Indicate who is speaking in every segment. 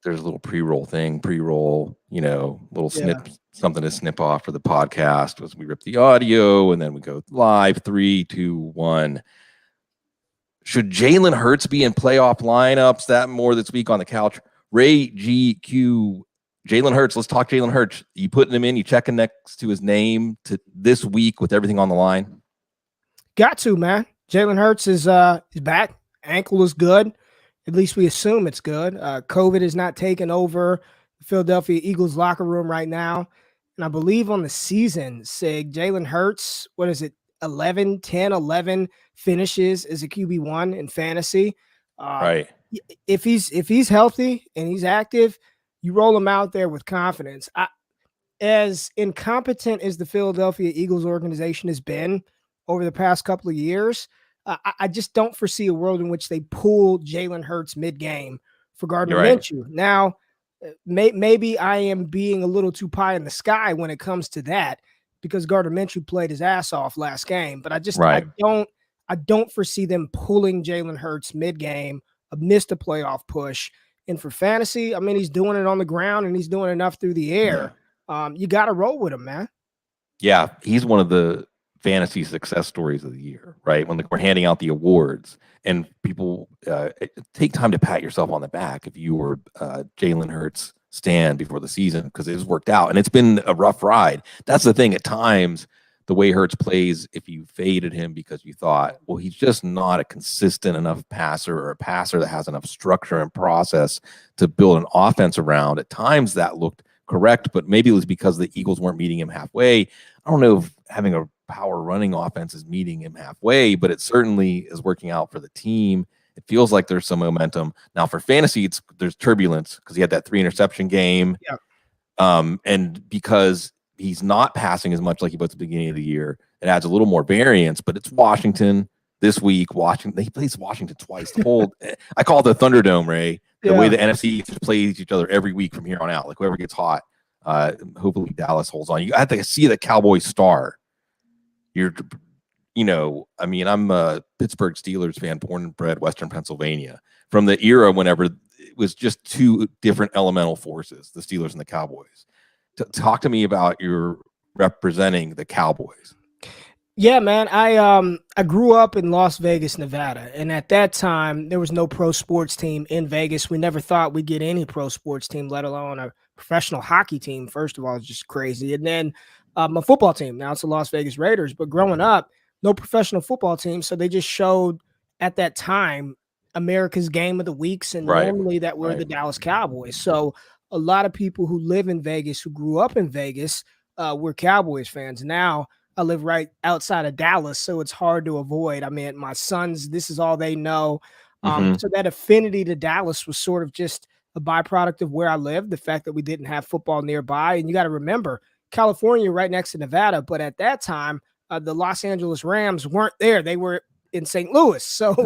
Speaker 1: there's a little pre-roll, little
Speaker 2: Yeah.
Speaker 1: snip, something to snip off for the podcast as we rip the audio and then we go live. 3, 2, 1. Should Jalen Hurts be in playoff lineups? That more this week on the couch. Ray GQ. Jalen Hurts. Let's talk Jalen Hurts. You putting him in? You checking next to his name to this week with everything on the line?
Speaker 2: Got to, man. Jalen Hurts is back. Ankle is good. At least we assume it's good. COVID is not taking over the Philadelphia Eagles locker room right now. And I believe on the season, Sig, Jalen Hurts, what is it, 11 finishes as a QB1 in fantasy.
Speaker 1: Right.
Speaker 2: If he's healthy and he's active, you roll him out there with confidence. As incompetent as the Philadelphia Eagles organization has been over the past couple of years, I just don't foresee a world in which they pull Jalen Hurts mid-game for Gardner Minshew. Now, maybe I am being a little too pie in the sky when it comes to that because Gardner Minshew played his ass off last game. But I don't foresee them pulling Jalen Hurts mid-game, missed a playoff push. And for fantasy, I mean, he's doing it on the ground and he's doing enough through the air. Yeah. You got to roll with him, man.
Speaker 1: Yeah, he's one of the fantasy success stories of the year, right? When we're handing out the awards and people take time to pat yourself on the back if you were Jalen Hurts stan before the season because it has worked out and it's been a rough ride. That's the thing. At times, the way Hurts plays, if you faded him because you thought, well, he's just not a consistent enough passer or a passer that has enough structure and process to build an offense around, at times that looked correct, but maybe it was because the Eagles weren't meeting him halfway. I don't know if having a power running offense is meeting him halfway, but it certainly is working out for the team. It feels like there's some momentum. Now for fantasy, there's turbulence because he had that 3 interception game.
Speaker 2: Yeah.
Speaker 1: And because he's not passing as much like he was at the beginning of the year, it adds a little more variance, but it's Washington this week. Washington, he plays Washington twice. The whole, I call it the Thunderdome, Ray. The way the NFC plays each other every week from here on out. Like whoever gets hot, hopefully Dallas holds on. You have to see the Cowboys star. I'm a Pittsburgh Steelers fan, born and bred Western Pennsylvania, from the era whenever it was just two different elemental forces, the Steelers and the Cowboys. Talk to me about your representing the Cowboys.
Speaker 2: Yeah, man. I grew up in Las Vegas, Nevada, and at that time there was no pro sports team in Vegas. We never thought we'd get any pro sports team, let alone a professional hockey team. First of all, it's just crazy. And then my football team. Now it's the Las Vegas Raiders. But growing up, no professional football team, so they just showed at that time America's game of the weeks, and normally that were the Dallas Cowboys. So a lot of people who live in Vegas, who grew up in Vegas, were Cowboys fans. Now I live right outside of Dallas, so it's hard to avoid. I mean, my sons, this is all they know. So that affinity to Dallas was sort of just a byproduct of where I lived, the fact that we didn't have football nearby. And you got to remember, California right next to Nevada, but at that time, the Los Angeles Rams weren't there. They were in St. Louis. So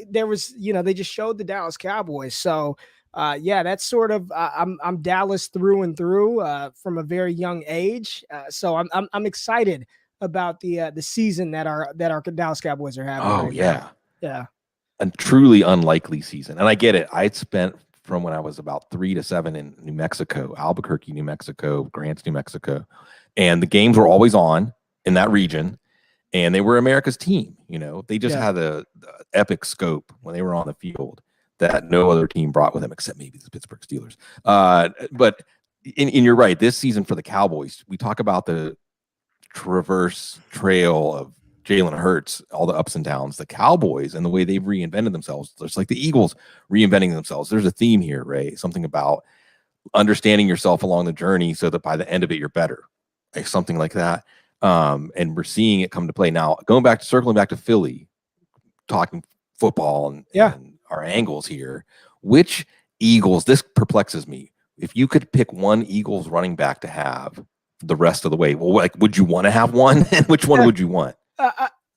Speaker 2: there was, they just showed the Dallas Cowboys. So that's sort of I'm Dallas through and through from a very young age. So I'm excited about the season that our Dallas Cowboys are having.
Speaker 1: Oh,
Speaker 2: yeah.
Speaker 1: A truly unlikely season. And I get it. I'd spent from when I was about 3 to 7 in New Mexico, Albuquerque, New Mexico, Grants, New Mexico. And the games were always on in that region. And they were America's team. They just had the epic scope when they were on the field that no other team brought with them, except maybe the Pittsburgh Steelers. But you're right. This season for the Cowboys, we talk about the traverse trail of Jalen Hurts, all the ups and downs. The Cowboys and the way they've reinvented themselves, just like the Eagles reinventing themselves. There's a theme here, Ray. Something about understanding yourself along the journey so that by the end of it, you're better. Like something like that. And we're seeing it come to play. Now, circling back to Philly, talking football and our angles here. Which Eagles, this perplexes me. If you could pick one Eagles running back to have the rest of the way, would you want to have one? And which one would you want?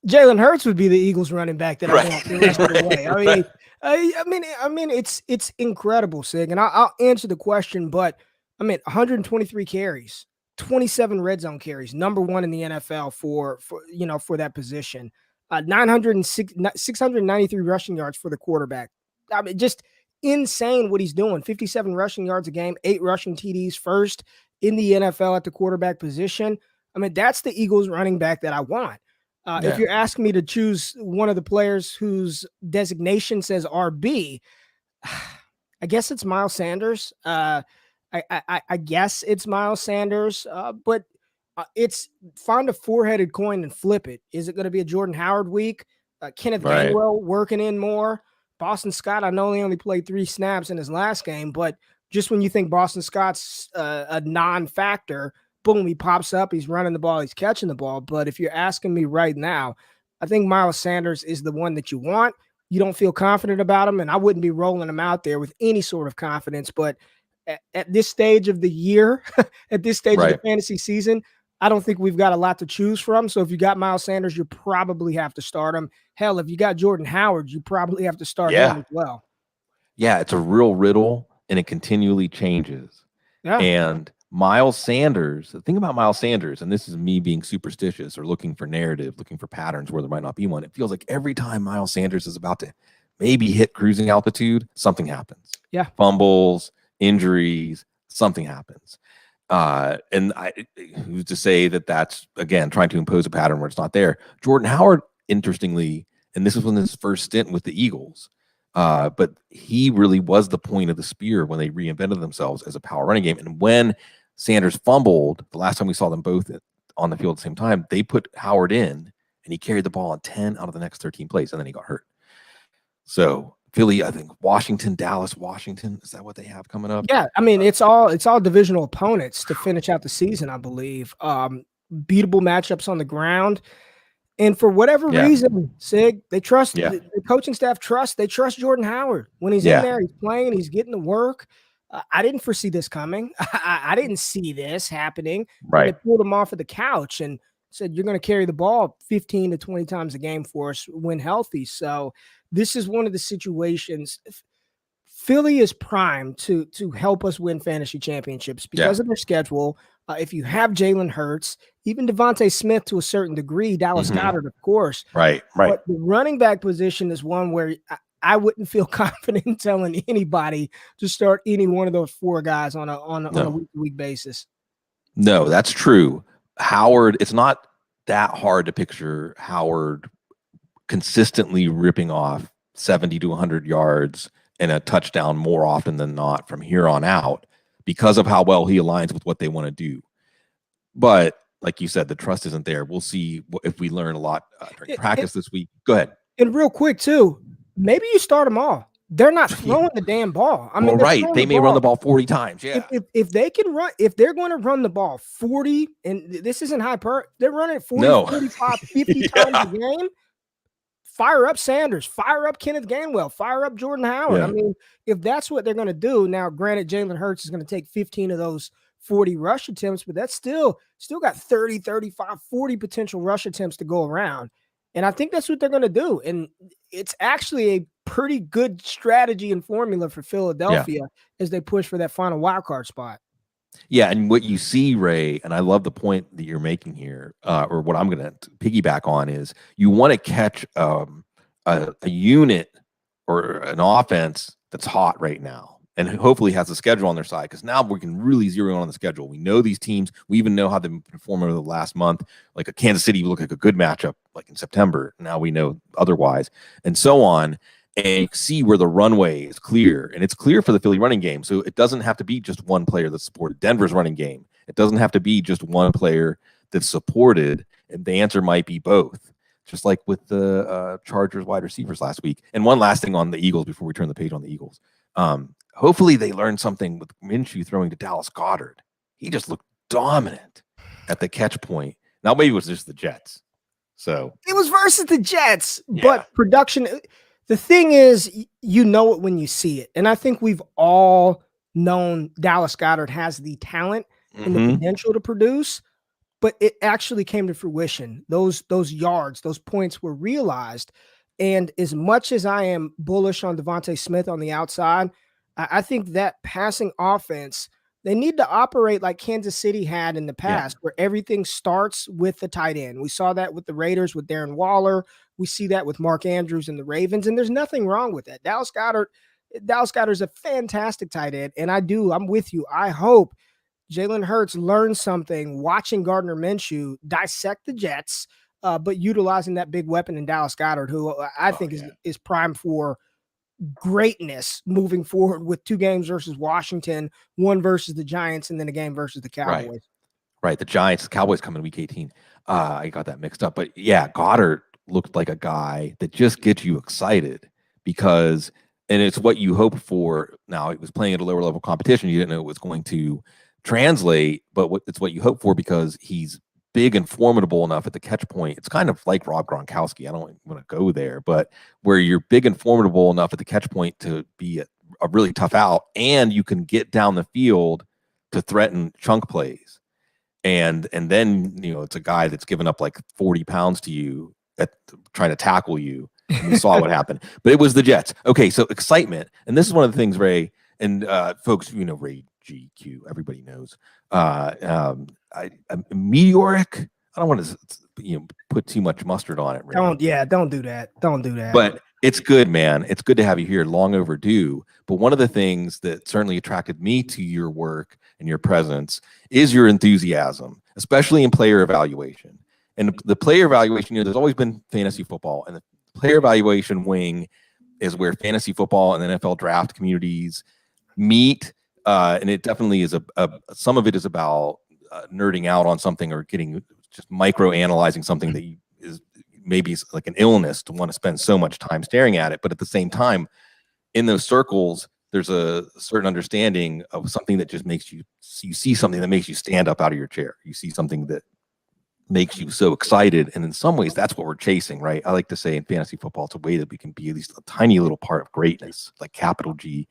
Speaker 2: Jalen Hurts would be the Eagles running back that I want the rest of the way. I mean, it's incredible, Sig. And I'll answer the question, but 123 carries, 27 red zone carries, number 1 in the NFL for that position. 693 rushing yards for the quarterback. I mean, just insane what he's doing. 57 rushing yards a game, 8 rushing TDs, first in the NFL at the quarterback position. I mean, that's the Eagles running back that I want. If you're asking me to choose one of the players whose designation says RB, I guess it's Miles Sanders. I guess it's Miles Sanders, but it's find a four-headed coin and flip it. Is it going to be a Jordan Howard week? Kenneth Gainwell working in more. Boston Scott, I know he only played 3 snaps in his last game, but just when you think Boston Scott's a non-factor, boom, he pops up, he's running the ball, he's catching the ball. But if you're asking me right now, I think Miles Sanders is the one that you want. You don't feel confident about him, and I wouldn't be rolling him out there with any sort of confidence. But at this stage of the year, at this stage of the fantasy season, I don't think we've got a lot to choose from. So if you got Miles Sanders, you probably have to start him. Hell, if you got Jordan Howard, you probably have to start him as well.
Speaker 1: Yeah, it's a real riddle, and it continually changes.
Speaker 2: Yeah.
Speaker 1: And Miles Sanders, the thing about Miles Sanders, and this is me being superstitious or looking for narrative, looking for patterns where there might not be one, it feels like every time Miles Sanders is about to maybe hit cruising altitude, something happens.
Speaker 2: Yeah.
Speaker 1: Fumbles, injuries, something happens. And who's to say that that's, again, trying to impose a pattern where it's not there. Jordan Howard, interestingly, and this is when his first stint with the Eagles, but he really was the point of the spear when they reinvented themselves as a power running game. And when Sanders fumbled, the last time we saw them both on the field at the same time, they put Howard in, and he carried the ball on 10 out of the next 13 plays, and then he got hurt. So Philly, I think Washington, Dallas, Washington, is that what they have coming up?
Speaker 2: Yeah, I mean, it's all divisional opponents to finish out the season, I believe. Beatable matchups on the ground. And for whatever reason, Sig, they trust the coaching staff they trust Jordan Howard. When he's in there, he's playing, he's getting the work. I didn't foresee this coming. I didn't see this happening.
Speaker 1: Right.
Speaker 2: They pulled him off of the couch and said, you're going to carry the ball 15 to 20 times a game for us when healthy. So this is one of the situations. Philly is primed to help us win fantasy championships because of their schedule. If you have Jalen Hurts, even Devontae Smith to a certain degree, Dallas Goedert, of course.
Speaker 1: Right.
Speaker 2: But the running back position is one where I wouldn't feel confident in telling anybody to start any one of those 4 guys on a week-to-week basis.
Speaker 1: No, that's true. Howard, it's not that hard to picture Howard consistently ripping off 70 to 100 yards and a touchdown more often than not from here on out because of how well he aligns with what they want to do. But like you said, the trust isn't there. We'll see if we learn a lot during practice this week. Go ahead.
Speaker 2: And real quick, too, maybe you start them all. They're not throwing the damn ball. I mean,
Speaker 1: they may run the ball 40 times. Yeah.
Speaker 2: If they can run, if they're going to run the ball 40, and this isn't they're running it 40, 45, 50 times a game. Fire up Sanders, fire up Kenneth Gainwell, fire up Jordan Howard. I mean, if that's what they're going to do, now granted, Jalen Hurts is going to take 15 of those 40 rush attempts, but that's still got 30, 35, 40 potential rush attempts to go around. And I think that's what they're going to do. And it's actually a pretty good strategy and formula for Philadelphia as they push for that final wild card spot.
Speaker 1: Yeah, and what you see, Ray, and I love the point that you're making here, or what I'm going to piggyback on is you want to catch a unit or an offense that's hot right now and hopefully has a schedule on their side, because now we can really zero in on the schedule. We know these teams. We even know how they've been performing over the last month. Like a Kansas City look like a good matchup like in September. Now we know otherwise, and so on. And you see where the runway is clear, and it's clear for the Philly running game. So it doesn't have to be just one player that's supported. Denver's running game, it doesn't have to be just one player that's supported. And the answer might be both, just like with the Chargers wide receivers last week. And one last thing on the Eagles before we turn the page on the Eagles. Hopefully they learned something with Minshew throwing to Dallas Goedert. He just looked dominant at the catch point. Now maybe it was just the Jets. So
Speaker 2: it was versus the Jets, but production. The thing is, you know it when you see it. And I think we've all known Dallas Goedert has the talent and the potential to produce, but it actually came to fruition. Those yards, those points were realized. And as much as I am bullish on Devontae Smith on the outside, I think that passing offense, they need to operate like Kansas City had in the past, where everything starts with the tight end. We saw that with the Raiders with Darren Waller. We see that with Mark Andrews and the Ravens, and there's nothing wrong with that. Dallas Goedert, Dallas Goedert is a fantastic tight end, and I'm with you. I hope Jalen Hurts learns something watching Gardner Minshew dissect the Jets, but utilizing that big weapon in Dallas Goedert, who I think is primed for greatness moving forward with 2 games versus Washington, 1 versus the Giants, and then a game versus the Cowboys.
Speaker 1: Right. The Giants, the Cowboys coming week 18. I got that mixed up. But yeah, Goddard looked like a guy that just gets you excited because, and it's what you hope for. Now, it was playing at a lower level competition. You didn't know it was going to translate, but it's what you hope for because he's big and formidable enough at the catch point. It's kind of like Rob Gronkowski. I don't want to go there, but where you're big and formidable enough at the catch point to be a really tough out, and you can get down the field to threaten chunk plays. And then, it's a guy that's given up like 40 pounds to you trying to tackle you. And we saw what happened. But it was the Jets. Okay, so excitement. And this is one of the things, Ray, and folks, Ray GQ, everybody knows. Meteoric. I don't want to put too much mustard on it, Ray.
Speaker 2: Don't do that. Don't do that.
Speaker 1: But it's good, man. It's good to have you here. Long overdue. But one of the things that certainly attracted me to your work and your presence is your enthusiasm, especially in player evaluation. And the player evaluation, there's always been fantasy football, and the player evaluation wing is where fantasy football and NFL draft communities meet. And it definitely is some of it is about nerding out on something or just micro analyzing something that is maybe like an illness to want to spend so much time staring at it. But at the same time, in those circles, there's a certain understanding of something that just makes you see something that makes you stand up out of your chair. You see something that makes you so excited. And in some ways, that's what we're chasing, right? I like to say in fantasy football, it's a way that we can be at least a tiny little part of greatness, like capital G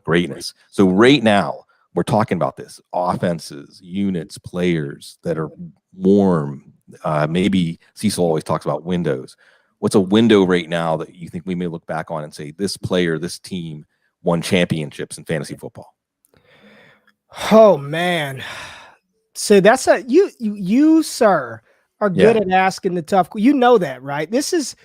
Speaker 1: greatness. So right now, we're talking about this: offenses, units, players that are warm. Maybe Cecil always talks about windows. What's a window right now that you think we may look back on and say this player, this team won championships in fantasy football?
Speaker 2: Oh man. So that's you sir are good at asking the tough. You know that, right? This is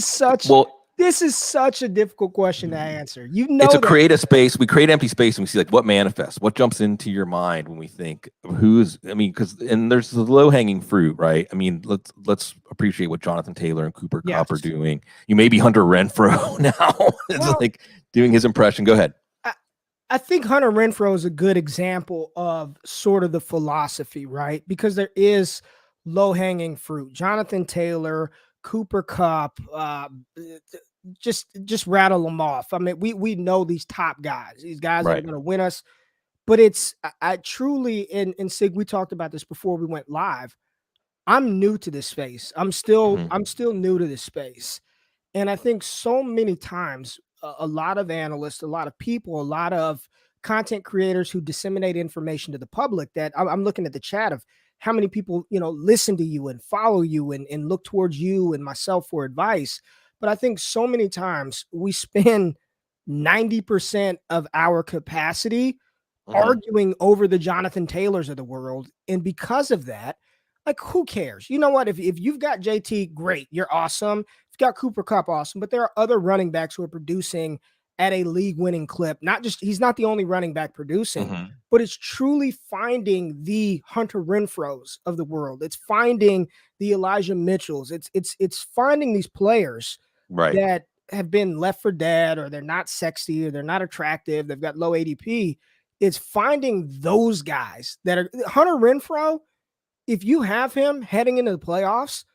Speaker 2: such a difficult question to answer. It's
Speaker 1: a creative space. We create empty space and we see like what manifests, what jumps into your mind when we think of there's the low hanging fruit, right? I mean, let's appreciate what Jonathan Taylor and Cooper Kupp are doing. You may be Hunter Renfrow now. It's like doing his impression. Go ahead.
Speaker 2: I think Hunter Renfrow is a good example of sort of the philosophy, right? Because there is low-hanging fruit. Jonathan Taylor, Cooper Kupp, just rattle them off. I mean, we know these top guys. These guys that are going to win us. But I truly, and Sig, we talked about this before we went live. I'm new to this space. I'm still new to this space. And I think so many times a lot of analysts, a lot of people, a lot of content creators who disseminate information to the public that I'm looking at the chat of how many people, listen to you and follow you and look towards you and myself for advice. But I think so many times we spend 90% of our capacity arguing over the Jonathan Taylors of the world. And because of that, like, who cares? You know what? If you've got JT, great. You're awesome. If you've got Cooper Kupp, awesome. But there are other running backs who are producing at a league-winning clip. He's not the only running back producing, but it's truly finding the Hunter Renfrows of the world. It's finding the Elijah Mitchells. It's finding these players that have been left for dead, or they're not sexy, or they're not attractive. They've got low ADP. It's finding those guys that are Hunter Renfrow. If you have him heading into the playoffs,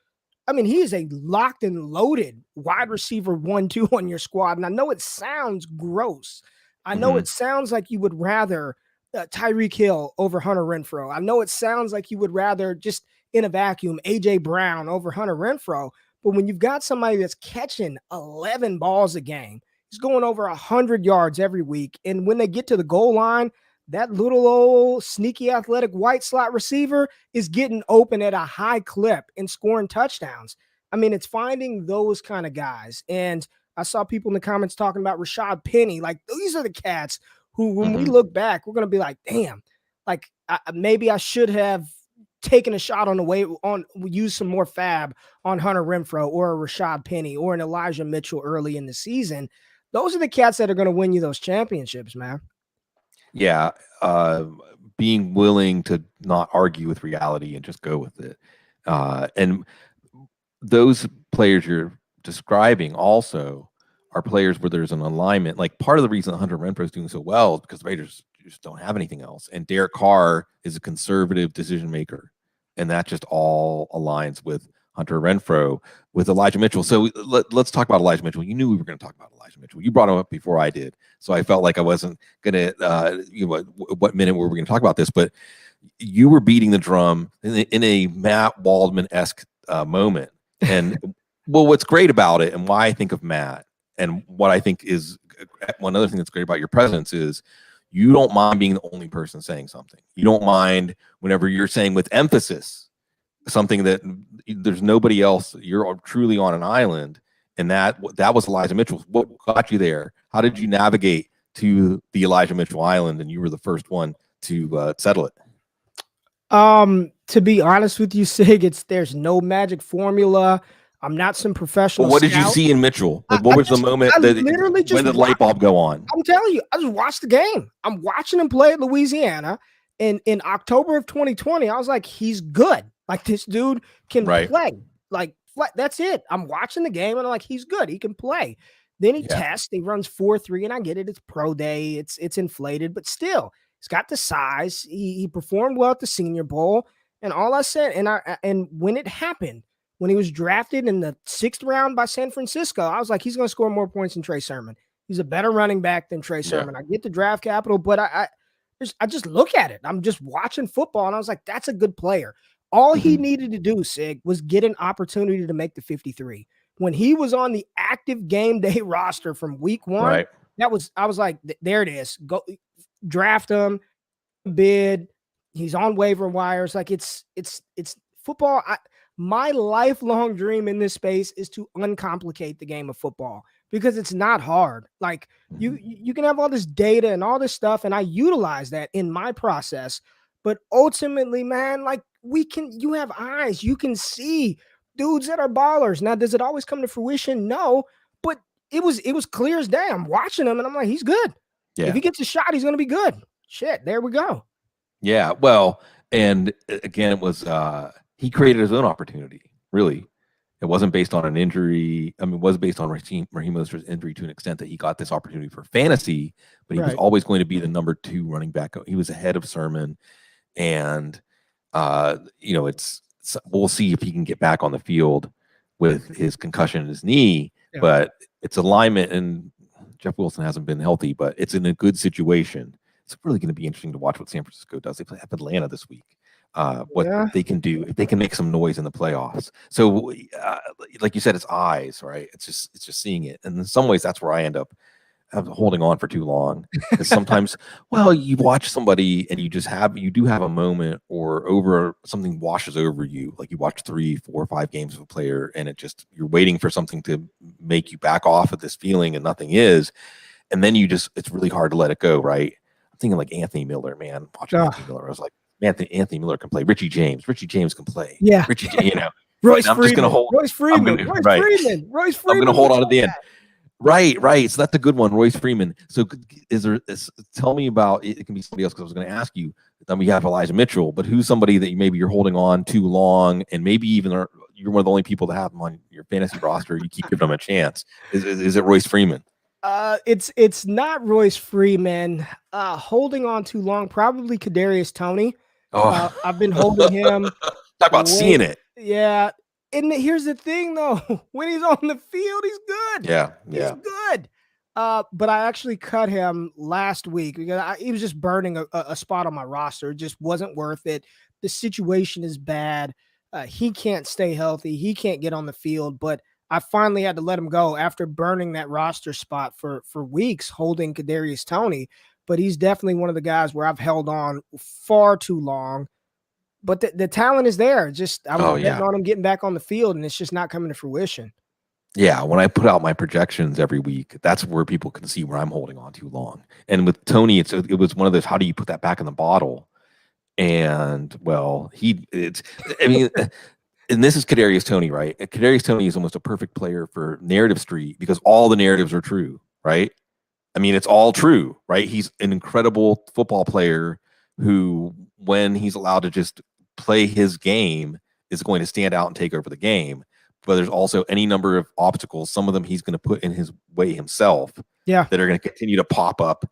Speaker 2: I mean, he is a locked and loaded wide receiver 1-2 on your squad. And I know it sounds gross. I know it sounds like you would rather Tyreek Hill over Hunter Renfrow. I know it sounds like you would rather, just in a vacuum, A.J. Brown over Hunter Renfrow. But when you've got somebody that's catching 11 balls a game, he's going over 100 yards every week. And when they get to the goal line, that little old sneaky athletic white slot receiver is getting open at a high clip and scoring touchdowns. I mean, it's finding those kind of guys. And I saw people in the comments talking about Rashad Penny. Like, these are the cats who, when we look back, we're going to be like, damn, like maybe I should have taken a shot on the way use some more fab on Hunter Renfrow or a Rashad Penny or an Elijah Mitchell early in the season. Those are the cats that are going to win you those championships, man.
Speaker 1: Yeah, being willing to not argue with reality and just go with it. And those players you're describing also are players where there's an alignment. Like part of the reason Hunter Renfrow is doing so well is because the Raiders just don't have anything else. And Derek Carr is a conservative decision maker. And that just all aligns with Hunter Renfrow, with Elijah Mitchell. So let's talk about Elijah Mitchell. You knew we were going to talk about Elijah Mitchell. You brought him up before I did. So I felt like I wasn't going to, what minute were we going to talk about this? But you were beating the drum in a Matt Waldman-esque moment. And well, what's great about it and why I think of Matt and what I think is one other thing that's great about your presence is you don't mind being the only person saying something. You don't mind whenever you're saying with emphasis something that there's nobody else. You're truly on an island. And that was Elijah Mitchell. What got you there? How did you navigate to the Elijah Mitchell Island? And you were the first one to settle it.
Speaker 2: To be honest with you, Sig, there's no magic formula. I'm not some professional.
Speaker 1: Well, what did you see in Mitchell? Like, what was the moment that literally when did the light bulb go on?
Speaker 2: I'm telling you, I just watched the game. I'm watching him play at Louisiana, and in October of 2020, I was like, he's good. Like this dude can play. Like that's it. I'm watching the game, and I'm like, he's good. He can play. Then he tests. He runs 4.3, and I get it. It's pro day. It's inflated, but still, he's got the size. He performed well at the Senior Bowl, and all I said, and when it happened. When he was drafted in the 6th round by San Francisco, I was like, he's going to score more points than Trey Sermon. He's a better running back than Trey Sermon. I get the draft capital, but I just look at it. I'm just watching football, and I was like, that's a good player. All he needed to do, Sig, was get an opportunity to make the 53. When he was on the active game day roster from week 1, I was like, there it is. Go draft him, bid. He's on waiver wires. Like it's football. My lifelong dream in this space is to uncomplicate the game of football because it's not hard. Like you can have all this data and all this stuff, and I utilize that in my process. But ultimately, man, like you have eyes, you can see dudes that are ballers. Now, does it always come to fruition? No, but it was clear as day. I'm watching him, and I'm like, he's good. Yeah. If he gets a shot, he's going to be good. Shit, there we go.
Speaker 1: Yeah, well, and again, it was he created his own opportunity, really. It wasn't based on an injury. I mean, it was based on Raheem Mostert's injury to an extent that he got this opportunity for fantasy, but he was always going to be the number 2 running back. He was ahead of Sermon, and we'll see if he can get back on the field with his concussion in his knee, but it's alignment, and Jeff Wilson hasn't been healthy, but it's in a good situation. It's really going to be interesting to watch what San Francisco does. They play Atlanta this week. They can do if they can make some noise in the playoffs. So, like you said, it's eyes, right? It's just seeing it, and in some ways, that's where I end up holding on for too long. Because sometimes, well, you watch somebody and you do have a moment, or something washes over you. Like you watch 3, 4, 5 games of a player, and you're waiting for something to make you back off of this feeling, and nothing is, and then it's really hard to let it go, right? I'm thinking like Anthony Miller, man. Watching Anthony Miller, I was like, Anthony Miller can play. Richie James can play.
Speaker 2: Yeah.
Speaker 1: Royce Freeman.
Speaker 2: Royce Freeman.
Speaker 1: I'm going to hold on to the end. Right. So that's a good one, Royce Freeman. So tell me about it. It can be somebody else because I was going to ask you. Then we have Elijah Mitchell, but who's somebody that maybe you're holding on too long, and maybe even you're one of the only people to have them on your fantasy roster. You keep giving them a chance. Is it Royce Freeman?
Speaker 2: It's not Royce Freeman. Holding on too long, probably Kadarius Toney. I've been holding him.
Speaker 1: Talk about seeing it.
Speaker 2: Yeah. And here's the thing, though. When he's on the field, he's good.
Speaker 1: Yeah.
Speaker 2: He's good. But I actually cut him last week because he was just burning a spot on my roster. It just wasn't worth it. The situation is bad. He can't stay healthy. He can't get on the field. But I finally had to let him go after burning that roster spot for weeks, holding Kadarius Toney. But he's definitely one of the guys where I've held on far too long. But the talent is there. Just I was betting on him getting back on the field, and it's just not coming to fruition.
Speaker 1: Yeah, when I put out my projections every week, that's where people can see where I'm holding on too long. And with Toney, it was one of those, how do you put that back in the bottle? And well, and this is Kadarius Toney, right? Kadarius Toney is almost a perfect player for Narrative Street because all the narratives are true. right? I mean, it's all true, right? He's an incredible football player who, when he's allowed to just play his game, is going to stand out and take over the game. But there's also any number of obstacles, some of them he's going to put in his way himself,
Speaker 2: Yeah.
Speaker 1: that are going to continue to pop up,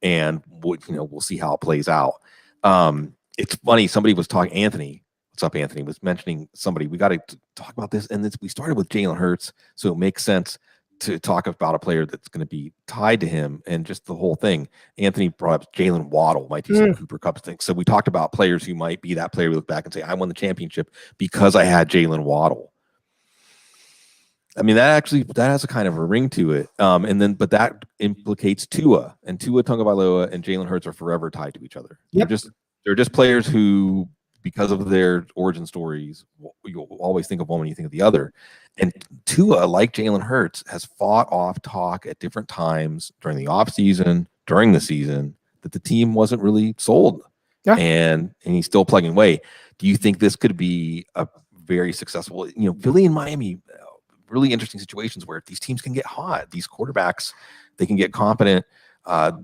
Speaker 1: and we'll see how it plays out. It's funny. Somebody was talking. Anthony, what's up? Anthony was mentioning somebody. We got to talk about this, and we started with Jalen Hurts, so it makes sense to talk about a player that's going to be tied to him and just the whole thing. Anthony brought up Jalen Waddle, might do some Cooper Kupp things. So we talked about players who might be that player. We look back and say, I won the championship because I had Jalen Waddle. I mean, that has a kind of a ring to it. But that implicates Tua, and Tua Tagovailoa and Jalen Hurts are forever tied to each other.
Speaker 2: Yep.
Speaker 1: They're just players who, because of their origin stories, you'll always think of one when you think of the other. And Tua, like Jalen Hurts, has fought off talk at different times during the offseason, during the season, that the team wasn't really sold.
Speaker 2: Yeah.
Speaker 1: And he's still plugging away. Do you think this could be a very successful, Philly and Miami, really interesting situations where these teams can get hot. These quarterbacks, they can get competent.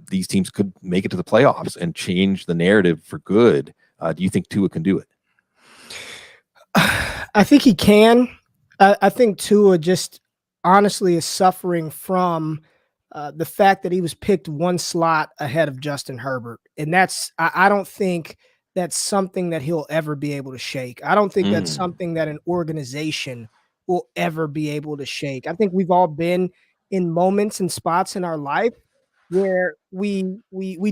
Speaker 1: These teams could make it to the playoffs and change the narrative for good. Do you think Tua can do it?
Speaker 2: I think he can. I think Tua just honestly is suffering from the fact that he was picked one slot ahead of Justin Herbert. And I don't think that's something that he'll ever be able to shake. I don't think that's something that an organization will ever be able to shake. I think we've all been in moments and spots in our life where we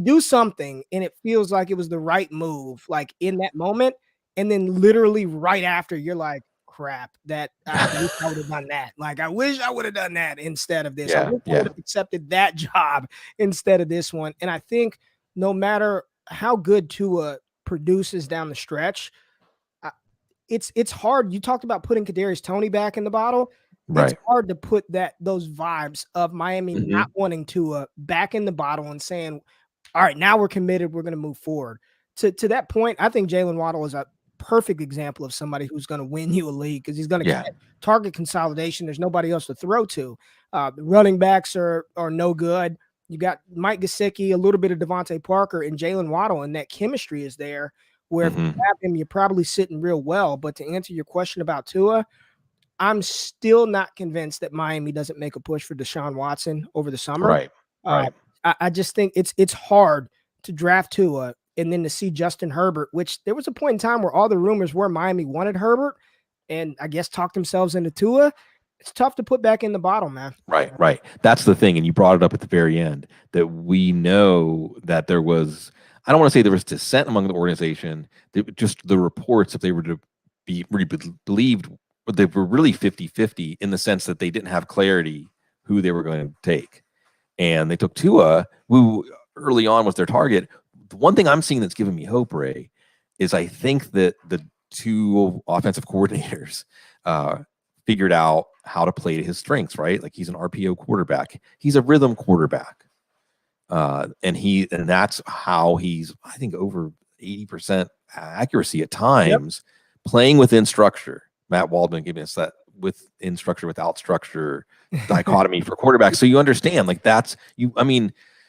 Speaker 2: do something and it feels like it was the right move, like in that moment, and then literally right after you're like, crap, that I wish I would have done that. Like, I wish I would have done that instead of this. I wish I would have accepted that job instead of this one. And I think no matter how good Tua produces down the stretch, it's hard. You talked about putting Kadarius Toney back in the bottle. Right. It's hard to put those vibes of Miami not wanting Tua back in the bottle and saying, all right, now we're committed. We're going to move forward. To that point, I think Jalen Waddle is a perfect example of somebody who's going to win you a league because he's going to get target consolidation. There's nobody else to throw to. The running backs are no good. You got Mike Gesicki, a little bit of Devontae Parker, and Jalen Waddle, and that chemistry is there where if you have him, you're probably sitting real well. But to answer your question about Tua, I'm still not convinced that Miami doesn't make a push for Deshaun Watson over the summer.
Speaker 1: Right.
Speaker 2: I just think it's hard to draft Tua and then to see Justin Herbert, which there was a point in time where all the rumors were Miami wanted Herbert and I guess talked themselves into Tua. It's tough to put back in the bottle, man.
Speaker 1: Right. That's the thing. And you brought it up at the very end that we know that there was, I don't want to say there was dissent among the organization. Just the reports, if they were to be believed, they were really 50-50 in the sense that they didn't have clarity who they were going to take. And they took Tua, who early on was their target. The one thing I'm seeing that's giving me hope, Ray, is I think that the two offensive coordinators figured out how to play to his strengths, right? Like he's an RPO quarterback. He's a rhythm quarterback. And that's how he's, I think, over 80% accuracy at times, playing within structure. Matt Waldman giving us that within structure, without structure dichotomy for quarterbacks. So you understand, like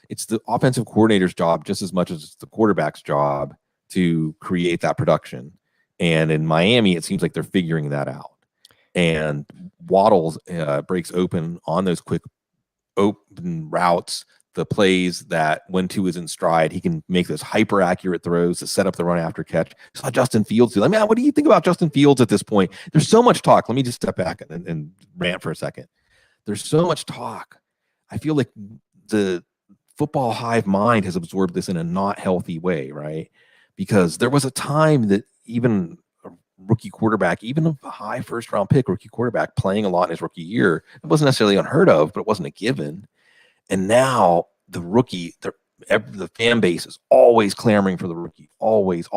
Speaker 1: it's the offensive coordinator's job just as much as it's the quarterback's job to create that production. And in Miami, it seems like they're figuring that out. And Waddles breaks open on those quick open routes, the plays that when Tua is in stride, he can make those hyper accurate throws to set up the run after catch. Saw Justin Fields do. Man, what do you think about Justin Fields at this point? There's so much talk. Let me just step back and rant for a second. There's so much talk. I feel like the football hive mind has absorbed this in a not healthy way, right? Because there was a time that even a rookie quarterback, even a high first round pick rookie quarterback playing a lot in his rookie year, it wasn't necessarily unheard of, but it wasn't a given. And now the rookie, the fan base is always clamoring for the rookie, always.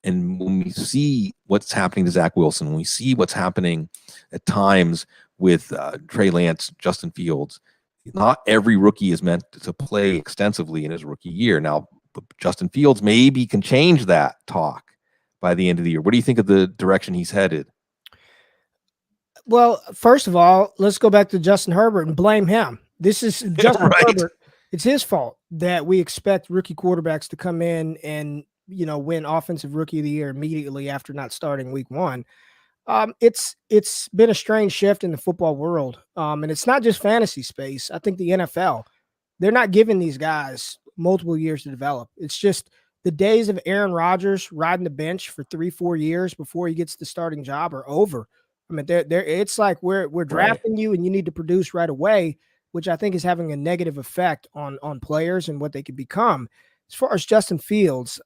Speaker 1: And when we see what's happening to Zach Wilson, when we see what's happening at times with Trey Lance, Justin Fields, not every rookie is meant to play extensively in his rookie year. Now, Justin Fields maybe can change that talk by the end of the year. What do you think of the direction he's headed?
Speaker 2: Well, first of all, let's go back to Justin Herbert and blame him. This is Justin
Speaker 1: Right.
Speaker 2: Herbert. It's his fault that we expect rookie quarterbacks to come in and win Offensive Rookie of the Year immediately after not starting week one. It's been a strange shift in the football world, and it's not just fantasy space. I think the NFL, they're not giving these guys multiple years to develop. It's just the days of Aaron Rodgers riding the bench for 3-4 years before he gets the starting job are over. I mean, they're it's like we're
Speaker 1: Right.
Speaker 2: drafting you and you need to produce right away, which I think is having a negative effect on players and what they could become. As far as Justin Fields,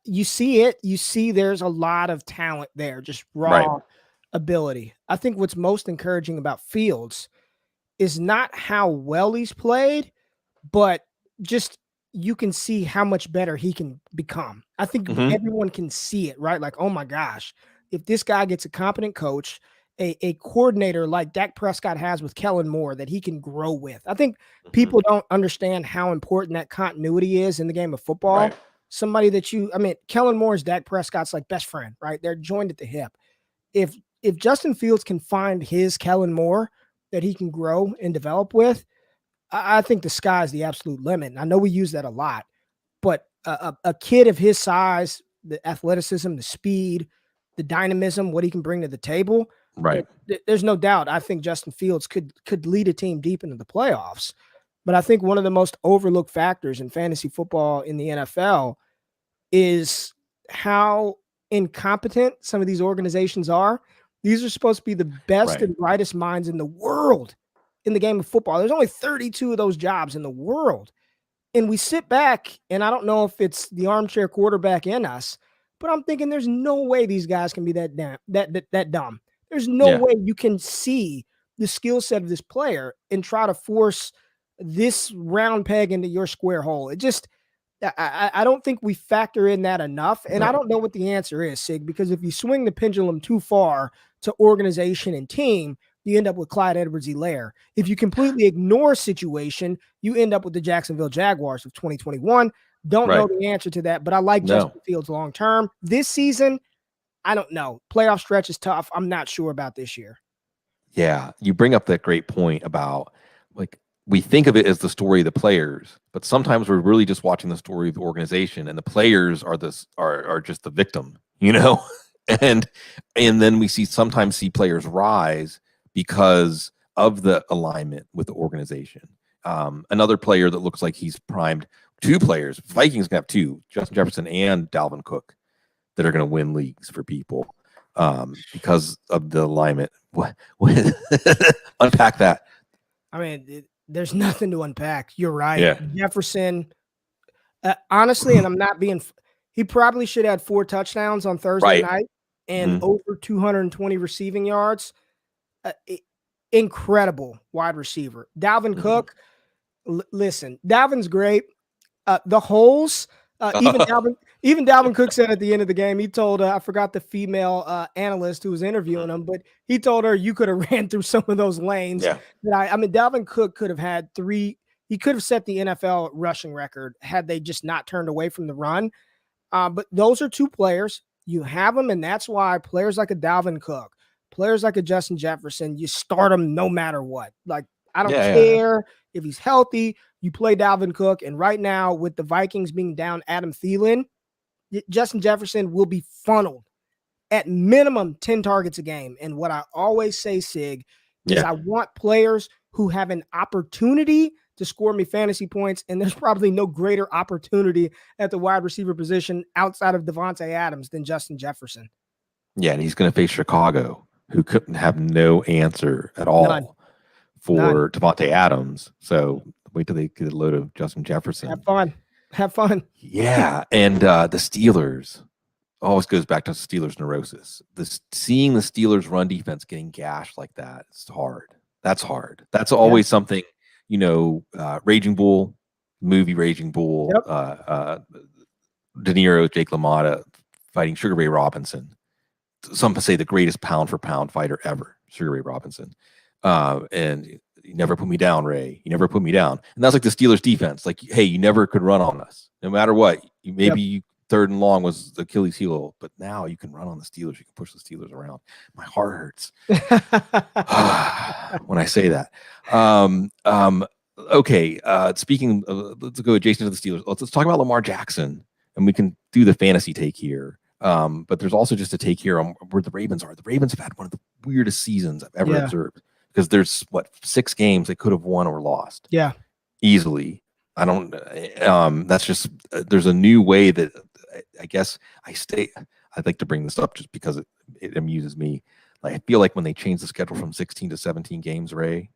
Speaker 2: you see it. You see there's a lot of talent there, just
Speaker 1: Right.
Speaker 2: raw ability. I think what's most encouraging about Fields is not how well he's played, but just you can see how much better he can become. I think
Speaker 1: Mhm.
Speaker 2: everyone can see it, right? Like, oh my gosh, if this guy gets a competent coach, a coordinator like Dak Prescott has with Kellen Moore that he can grow with. I think
Speaker 1: Mhm.
Speaker 2: people don't understand how important that continuity is in the game of football.
Speaker 1: Right.
Speaker 2: Somebody that Kellen Moore is Dak Prescott's like best friend, right? They're joined at the hip. If Justin Fields can find his Kellen Moore that he can grow and develop with, I think the sky's the absolute limit. And I know we use that a lot, but a kid of his size, the athleticism, the speed, the dynamism, what he can bring to the table,
Speaker 1: Right.
Speaker 2: there's no doubt. I think Justin Fields could lead a team deep into the playoffs. But I think one of the most overlooked factors in fantasy football in the NFL is how incompetent some of these organizations are. These are supposed to be the best
Speaker 1: Right.
Speaker 2: and brightest minds in the world in the game of football. There's only 32 of those jobs in the world. And we sit back, and I don't know if it's the armchair quarterback in us, but I'm thinking there's no way these guys can be that dumb. There's no
Speaker 1: Yeah.
Speaker 2: way you can see the skill set of this player and try to force this round peg into your square hole. It just, I don't think we factor in that enough. And I
Speaker 1: Right.
Speaker 2: don't know what the answer is, Sig, because if you swing the pendulum too far to organization and team, you end up with Clyde Edwards-Helaire. If you completely ignore situation, you end up with the Jacksonville Jaguars of 2021. Don't know
Speaker 1: Right.
Speaker 2: the answer to that, but I like
Speaker 1: No.
Speaker 2: Justin Fields long term. This season, I don't know. Playoff stretch is tough. I'm not sure about this year.
Speaker 1: Yeah, you bring up that great point about like we think of it as the story of the players, but sometimes we're really just watching the story of the organization, and the players are are just the victim, you know. and then we sometimes see players rise because of the alignment with the organization. Another player that looks like he's primed. Two players, Vikings gonna have two, Justin Jefferson and Dalvin Cook, that are going to win leagues for people because of the alignment. What unpack that?
Speaker 2: I mean, there's nothing to unpack. You're right.
Speaker 1: Yeah.
Speaker 2: Jefferson, honestly, and I'm not being, he probably should have 4 touchdowns on Thursday
Speaker 1: Right.
Speaker 2: night and
Speaker 1: Mhm.
Speaker 2: over 220 receiving yards. Incredible wide receiver. Dalvin
Speaker 1: Mhm.
Speaker 2: Cook, listen, Dalvin's great. The holes, even Dalvin Cook said at the end of the game, he told, I forgot the female analyst who was interviewing him, but he told her you could have ran through some of those lanes.
Speaker 1: Yeah.
Speaker 2: I mean, Dalvin Cook could have had 3. He could have set the NFL rushing record had they just not turned away from the run. But those are 2 players. You have them, and that's why players like a Dalvin Cook, players like a Justin Jefferson, you start them no matter what. Like, I don't
Speaker 1: Yeah.
Speaker 2: care if he's healthy. You play Dalvin Cook, and right now with the Vikings being down Adam Thielen, Justin Jefferson will be funneled at minimum 10 targets a game. And what I always say, Sig, is
Speaker 1: Yeah.
Speaker 2: I want players who have an opportunity to score me fantasy points, and there's probably no greater opportunity at the wide receiver position outside of Devontae Adams than Justin Jefferson.
Speaker 1: Yeah, and he's going to face Chicago, who couldn't have no answer at all
Speaker 2: None.
Speaker 1: for Devontae Adams. So wait till they get a load of Justin Jefferson.
Speaker 2: Have fun.
Speaker 1: Yeah, and the Steelers always goes back to Steelers neurosis. Seeing the Steelers run defense getting gashed like that, it's hard. That's hard. That's always something, Raging Bull, movie Raging Bull,
Speaker 2: Yep.
Speaker 1: De Niro, Jake LaMotta fighting Sugar Ray Robinson. Some say the greatest pound for pound fighter ever, Sugar Ray Robinson. And you never put me down, Ray. You never put me down. And that's like the Steelers defense. Like, hey, you never could run on us. No matter what. You third and long was the Achilles heel, but now you can run on the Steelers. You can push the Steelers around. My heart hurts when I say that. Okay. Speaking of, let's go adjacent to the Steelers. Let's talk about Lamar Jackson, and we can do the fantasy take here. But there's also just a take here on where the Ravens are. The Ravens have had one of the weirdest seasons I've ever observed, because there's 6 games they could have won or lost.
Speaker 2: Yeah.
Speaker 1: Easily. I don't, that's just, there's a new way that I guess I'd like to bring this up just because it amuses me. Like, I feel like when they changed the schedule from 16 to 17 games, Ray,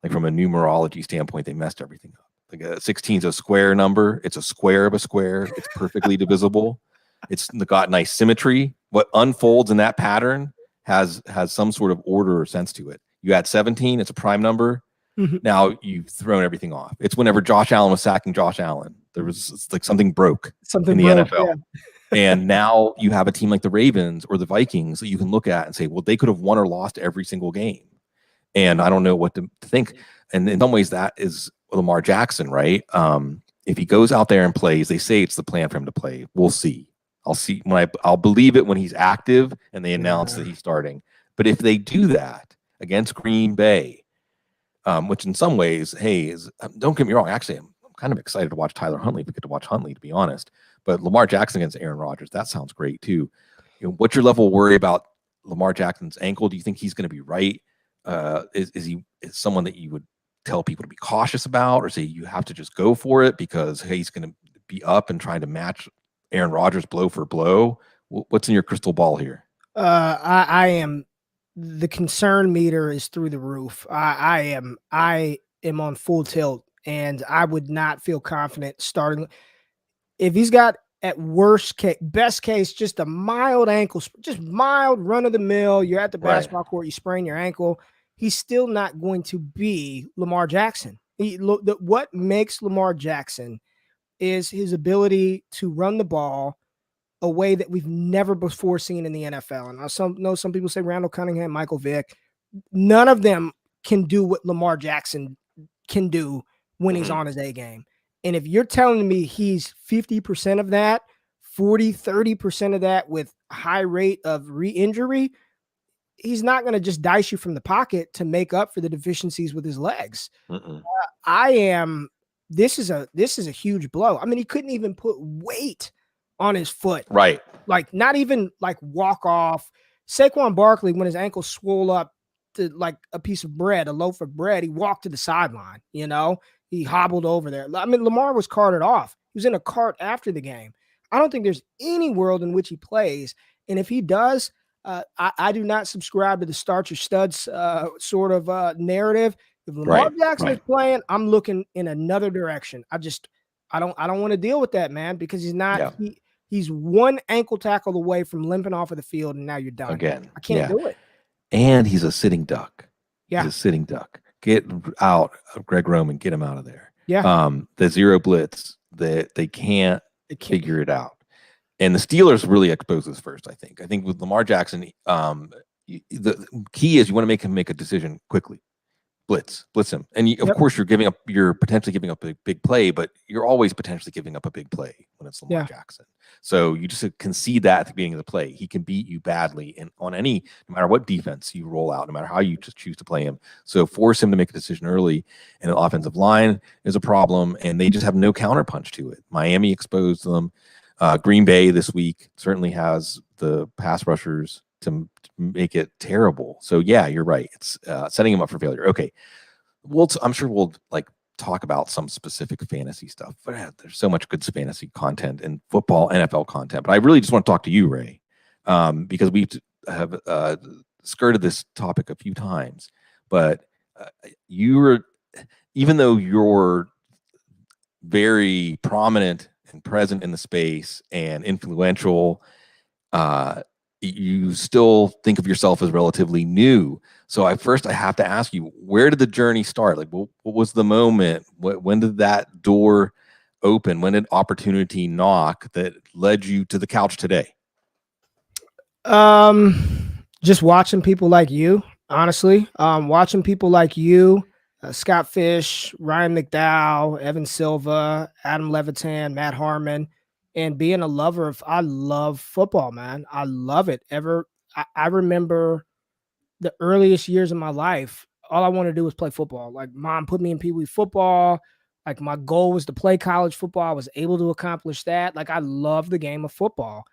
Speaker 1: like from a numerology standpoint, they messed everything up. Like 16 is a square number. It's a square of a square. It's perfectly divisible. It's got nice symmetry. What unfolds in that pattern has some sort of order or sense to it. You add 17, it's a prime number.
Speaker 2: Mm-hmm.
Speaker 1: Now you've thrown everything off. It's whenever Josh Allen was sacking Josh Allen. It's like something broke in the NFL. Yeah. And now you have a team like the Ravens or the Vikings that you can look at and say, well, they could have won or lost every single game. And I don't know what to think. And in some ways, that is Lamar Jackson, right? If he goes out there and plays, they say it's the plan for him to play. We'll see. I'll believe it when he's active and they announce that he's starting. But if they do that against Green Bay, which in some ways, don't get me wrong. Actually, I'm kind of excited to watch Tyler Huntley. We get to watch Huntley, to be honest. But Lamar Jackson against Aaron Rodgers, that sounds great too. What's your level of worry about Lamar Jackson's ankle? Do you think he's going to be right? Is he someone that you would tell people to be cautious about, or say you have to just go for it because he's going to be up and trying to match Aaron Rodgers blow for blow? What's in your crystal ball here?
Speaker 2: I am. The concern meter is through the roof. I am on full tilt, and I would not feel confident starting if he's got, at best case, just a mild ankle, just mild run of the mill. You're at the basketball court, you sprain your ankle. He's still not going to be Lamar Jackson. What makes Lamar Jackson is his ability to run the ball a way that we've never before seen in the NFL. And some people say Randall Cunningham, Michael Vick. None of them can do what Lamar Jackson can do when he's on his A game. And if you're telling me he's 50% of that, 40, 30% of that with a high rate of re-injury, he's not going to just dice you from the pocket to make up for the deficiencies with his legs. This is a huge blow. I mean, he couldn't even put weight on his foot.
Speaker 1: Right.
Speaker 2: Like, not even like walk off. Saquon Barkley, when his ankle swole up to like a piece of bread, a loaf of bread, he walked to the sideline, he hobbled over there. I mean, Lamar was carted off. He was in a cart after the game. I don't think there's any world in which he plays. And if he does, I do not subscribe to the start your studs sort of narrative. If Lamar Jackson is playing, I'm looking in another direction. I don't want to deal with that, man, because he's not. Yeah. He's one ankle tackle away from limping off of the field, and now you're done.
Speaker 1: Again,
Speaker 2: I can't do it.
Speaker 1: And he's a sitting duck.
Speaker 2: Yeah,
Speaker 1: he's a sitting duck. Get out of Greg Roman. Get him out of there.
Speaker 2: Yeah.
Speaker 1: The zero blitz, that they can't figure it out. And the Steelers really expose this first, I think. I think with Lamar Jackson, the key is you want to make him make a decision quickly. Blitz him. And of course you're potentially giving up a big play, but you're always potentially giving up a big play when it's Lamar Jackson. So you just concede that at the beginning of the play. He can beat you badly and no matter what defense you roll out, no matter how you just choose to play him. So force him to make a decision early, and the offensive line is a problem, and they just have no counterpunch to it. Miami exposed them. Green Bay this week certainly has the pass rushers to make it terrible. So yeah, you're right. It's setting him up for failure. Okay. I'm sure we'll talk about some specific fantasy stuff, but there's so much good fantasy content and football, NFL content. But I really just want to talk to you, Ray, because we have skirted this topic a few times, but even though you're very prominent and present in the space and influential, you still think of yourself as relatively new. So I have to ask you, where did the journey start? Like, what was the moment? When did that door open? When did opportunity knock that led you to the couch today?
Speaker 2: Just watching people like you, honestly. Watching people like you, Scott Fish, Ryan McDowell, Evan Silva, Adam Levitan, Matt Harmon, and being a lover of, I love football, man. I love it. I remember the earliest years of my life, all I wanted to do was play football. Like, mom put me in Pee Wee football. Like, my goal was to play college football. I was able to accomplish that. Like, I love the game of football,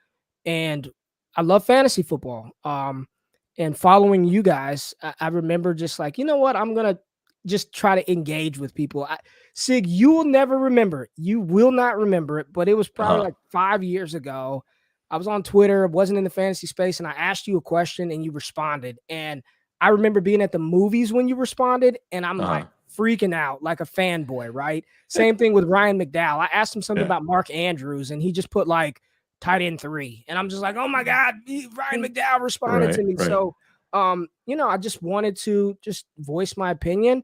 Speaker 2: and I love fantasy football. And following you guys, I remember just like, you know what? I'm gonna just try to engage with people. Sig, you will never remember. You will not remember it, but it was probably like 5 years ago. I was on Twitter, wasn't in the fantasy space, and I asked you a question and you responded. And I remember being at the movies when you responded, and I'm like freaking out like a fanboy, right? Same thing with Ryan McDowell. I asked him something about Mark Andrews, and he just put like tight end 3. And I'm just like, oh my God, Ryan McDowell responded to me.
Speaker 1: Right.
Speaker 2: So, I just wanted to just voice my opinion.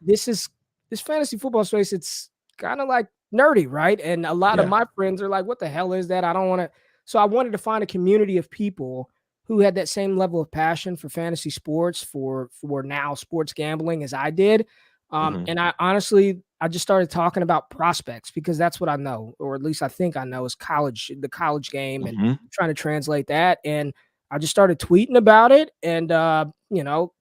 Speaker 2: This fantasy football space, it's kind of like nerdy, right? And a lot of my friends are like, what the hell is that? I don't want to. So I wanted to find a community of people who had that same level of passion for fantasy sports, for now sports gambling as I did. And I just started talking about prospects because that's what I know, or at least I think I know, is the college game, and trying to translate that. And I just started tweeting about it, and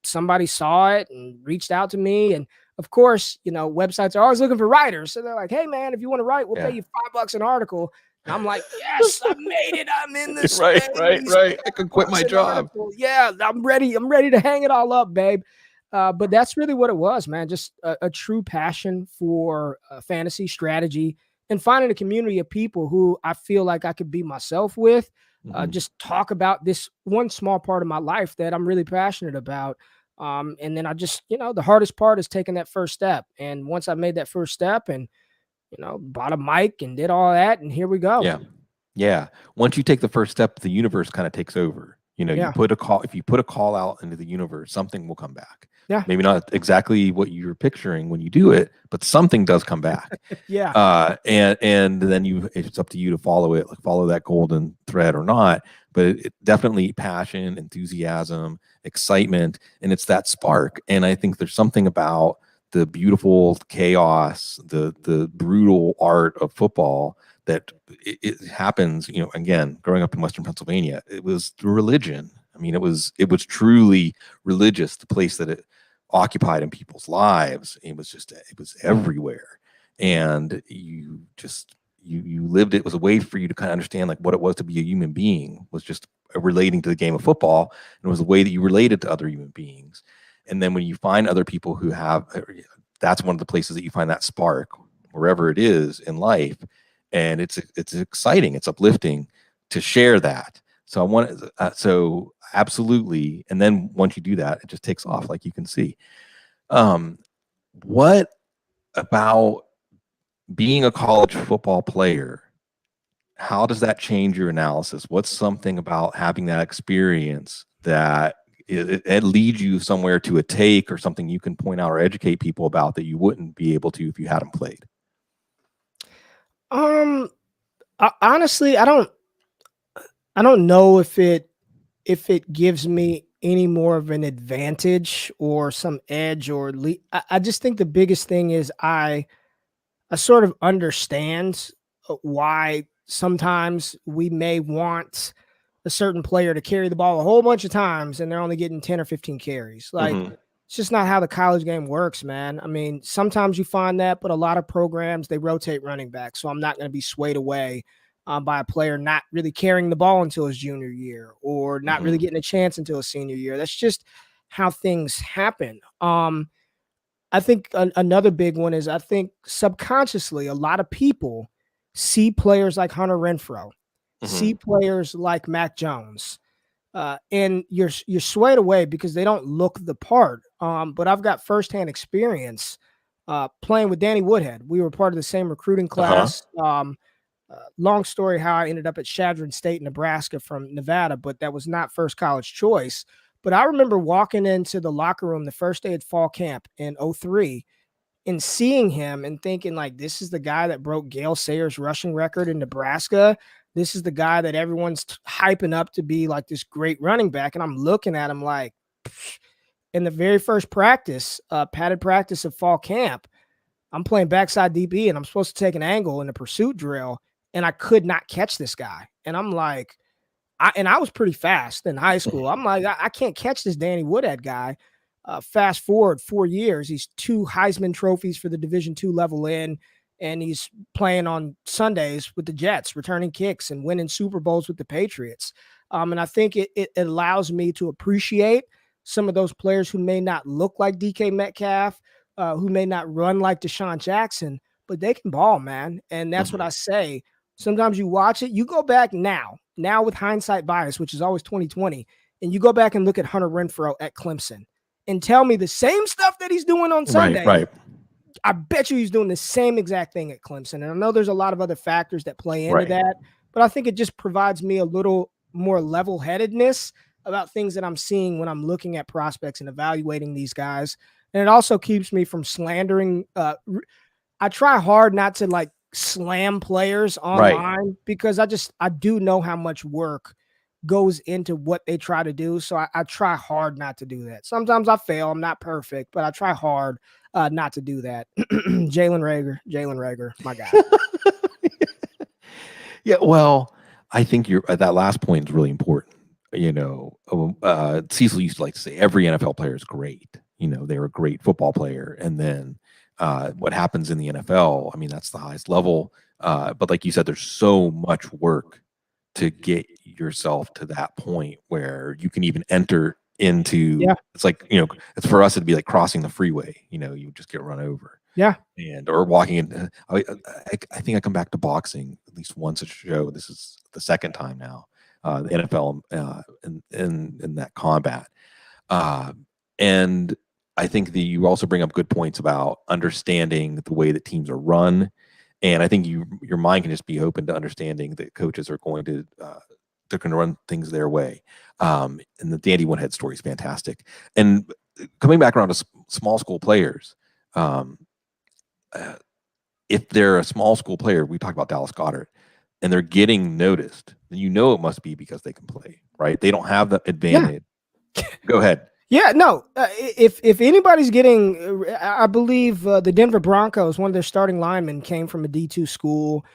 Speaker 2: somebody saw it and reached out to me. And of course, websites are always looking for writers, so they're like, "Hey, man, if you want to write, we'll pay you $5 an article." And I'm like, "Yes, I made it. I'm in this space.
Speaker 1: Right. I could quit my job.
Speaker 2: Article. Yeah, I'm ready. I'm ready to hang it all up, babe." But that's really what it was, man. Just a true passion for fantasy strategy and finding a community of people who I feel like I could be myself with. Just talk about this one small part of my life that I'm really passionate about. And then I just, the hardest part is taking that first step. And once I made that first step and, bought a mic and did all that, and here we go.
Speaker 1: Yeah. Once you take the first step, the universe kind of takes over. You put a call, if you put a call out into the universe, something will come back.
Speaker 2: Yeah.
Speaker 1: Maybe not exactly what you're picturing when you do it, but something does come back. And then it's up to you to follow it, like follow that golden thread or not. But it definitely passion, enthusiasm, excitement, and it's that spark. And I think there's something about the beautiful chaos, the brutal art of football that it happens, again, growing up in Western Pennsylvania, it was religion. I mean, it was truly religious, the place that it occupied in people's lives. It was everywhere. And you lived it. It was a way for you to kind of understand like what it was to be a human being, was just relating to the game of football. And it was a way that you related to other human beings. And then when you find other people who have, that's one of the places that you find that spark, wherever it is in life. And it's exciting, it's uplifting to share that. So so absolutely. And then once you do that, it just takes off, like you can see. What about being a college football player? How does that change your analysis? What's something about having that experience that it leads you somewhere to a take, or something you can point out or educate people about that you wouldn't be able to if you hadn't played?
Speaker 2: Honestly, I don't know if it gives me any more of an advantage or some edge or I just think the biggest thing is I sort of understand why sometimes we may want a certain player to carry the ball a whole bunch of times and they're only getting 10 or 15 carries. Like, it's just not how the college game works, man. I mean, sometimes you find that, but a lot of programs, they rotate running back. So I'm not going to be swayed away by a player not really carrying the ball until his junior year, or not really getting a chance until his senior year. That's just how things happen. I think another big one is, I think subconsciously a lot of people see players like Hunter Renfrow, see players like Mac Jones, and you're swayed away because they don't look the part. But I've got firsthand experience playing with Danny Woodhead. We were part of the same recruiting class. Long story how I ended up at Chadron State, Nebraska from Nevada, but that was not first college choice. But I remember walking into the locker room the first day at fall camp in 2003 and seeing him and thinking, like, this is the guy that broke Gale Sayers' rushing record in Nebraska. This is the guy that everyone's hyping up to be like this great running back. And I'm looking at him like, in the very first practice, padded practice of fall camp, I'm playing backside DB and I'm supposed to take an angle in the pursuit drill. and I could not catch this guy. And I'm like, I was pretty fast in high school. I'm like, I can't catch this Danny Woodhead guy. Fast forward 4 years, he's 2 Heisman trophies for the Division II level in, and he's playing on Sundays with the Jets, returning kicks and winning Super Bowls with the Patriots. And I think it allows me to appreciate some of those players who may not look like DK Metcalf, who may not run like Deshaun Jackson, but they can ball, man. And that's what I say. Sometimes you watch it, you go back now with hindsight bias, which is always 2020, and you go back and look at Hunter Renfrow at Clemson and tell me the same stuff that he's doing on Sunday.
Speaker 1: Right.
Speaker 2: I bet you he's doing the same exact thing at Clemson. And I know there's a lot of other factors that play into that, but I think it just provides me a little more level-headedness about things that I'm seeing when I'm looking at prospects and evaluating these guys. And it also keeps me from slandering. I try hard not to like slam players online because I do know how much work goes into what they try to do. So I try hard not to do that. Sometimes I fail. I'm not perfect, but I try hard not to do that. Jalen Reagor, my guy.
Speaker 1: Yeah, well, I think that last point is really important. Cecil used to like to say every NFL player is great. They're a great football player. And then what happens in the NFL, I mean, that's the highest level. But like you said, there's so much work to get yourself to that point where you can even enter into, it's like, it's for us, it'd be like crossing the freeway, you just get run over.
Speaker 2: Yeah.
Speaker 1: Or walking in. I think I come back to boxing at least once a show. This is the second time now, the NFL in that combat. And I think that you also bring up good points about understanding the way that teams are run. And I think your mind can just be open to understanding that coaches are going to they're going to run things their way. And the Danny Woodhead story is fantastic. And coming back around to small school players, if they're a small school player, we talk about Dallas Goedert, and they're getting noticed, then it must be because they can play, right? They don't have the advantage. Yeah. Go ahead.
Speaker 2: Yeah, no. If anybody's getting, I believe the Denver Broncos, one of their starting linemen came from a D2 school.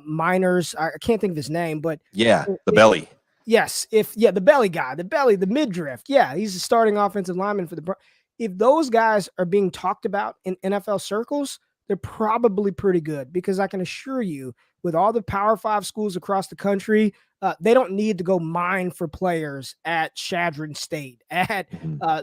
Speaker 2: Miners, I can't think of his name, but
Speaker 1: the belly.
Speaker 2: Yes, the belly guy, the midriff. Yeah, he's a starting offensive lineman for the. If those guys are being talked about in NFL circles, they're probably pretty good, because I can assure you, with all the Power 5 schools across the country, they don't need to go mine for players at Chadron State, at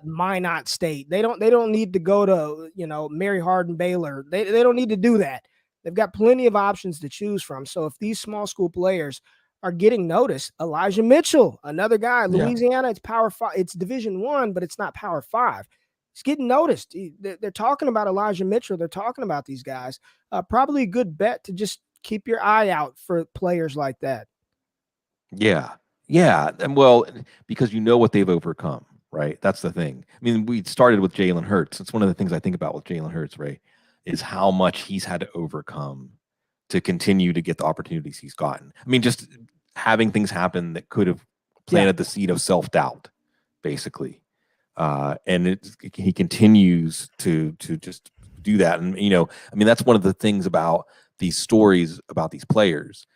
Speaker 2: Minot State. They don't need to go to Mary Hardin Baylor. They don't need to do that. They've got plenty of options to choose from. So if these small school players are getting noticed, Elijah Mitchell, another guy, Louisiana, it's Power 5, it's Division I, but it's not Power 5. He's getting noticed. They're talking about Elijah Mitchell. They're talking about these guys. Probably a good bet to just keep your eye out for players like that.
Speaker 1: Yeah. And well, because what they've overcome, right? That's the thing. I mean, we started with Jalen Hurts. It's one of the things I think about with Jalen Hurts, right, is how much he's had to overcome to continue to get the opportunities he's gotten. I mean, just having things happen that could have planted the seed of self-doubt, basically. And he continues to just do that. And, I mean, that's one of the things about these stories about these players.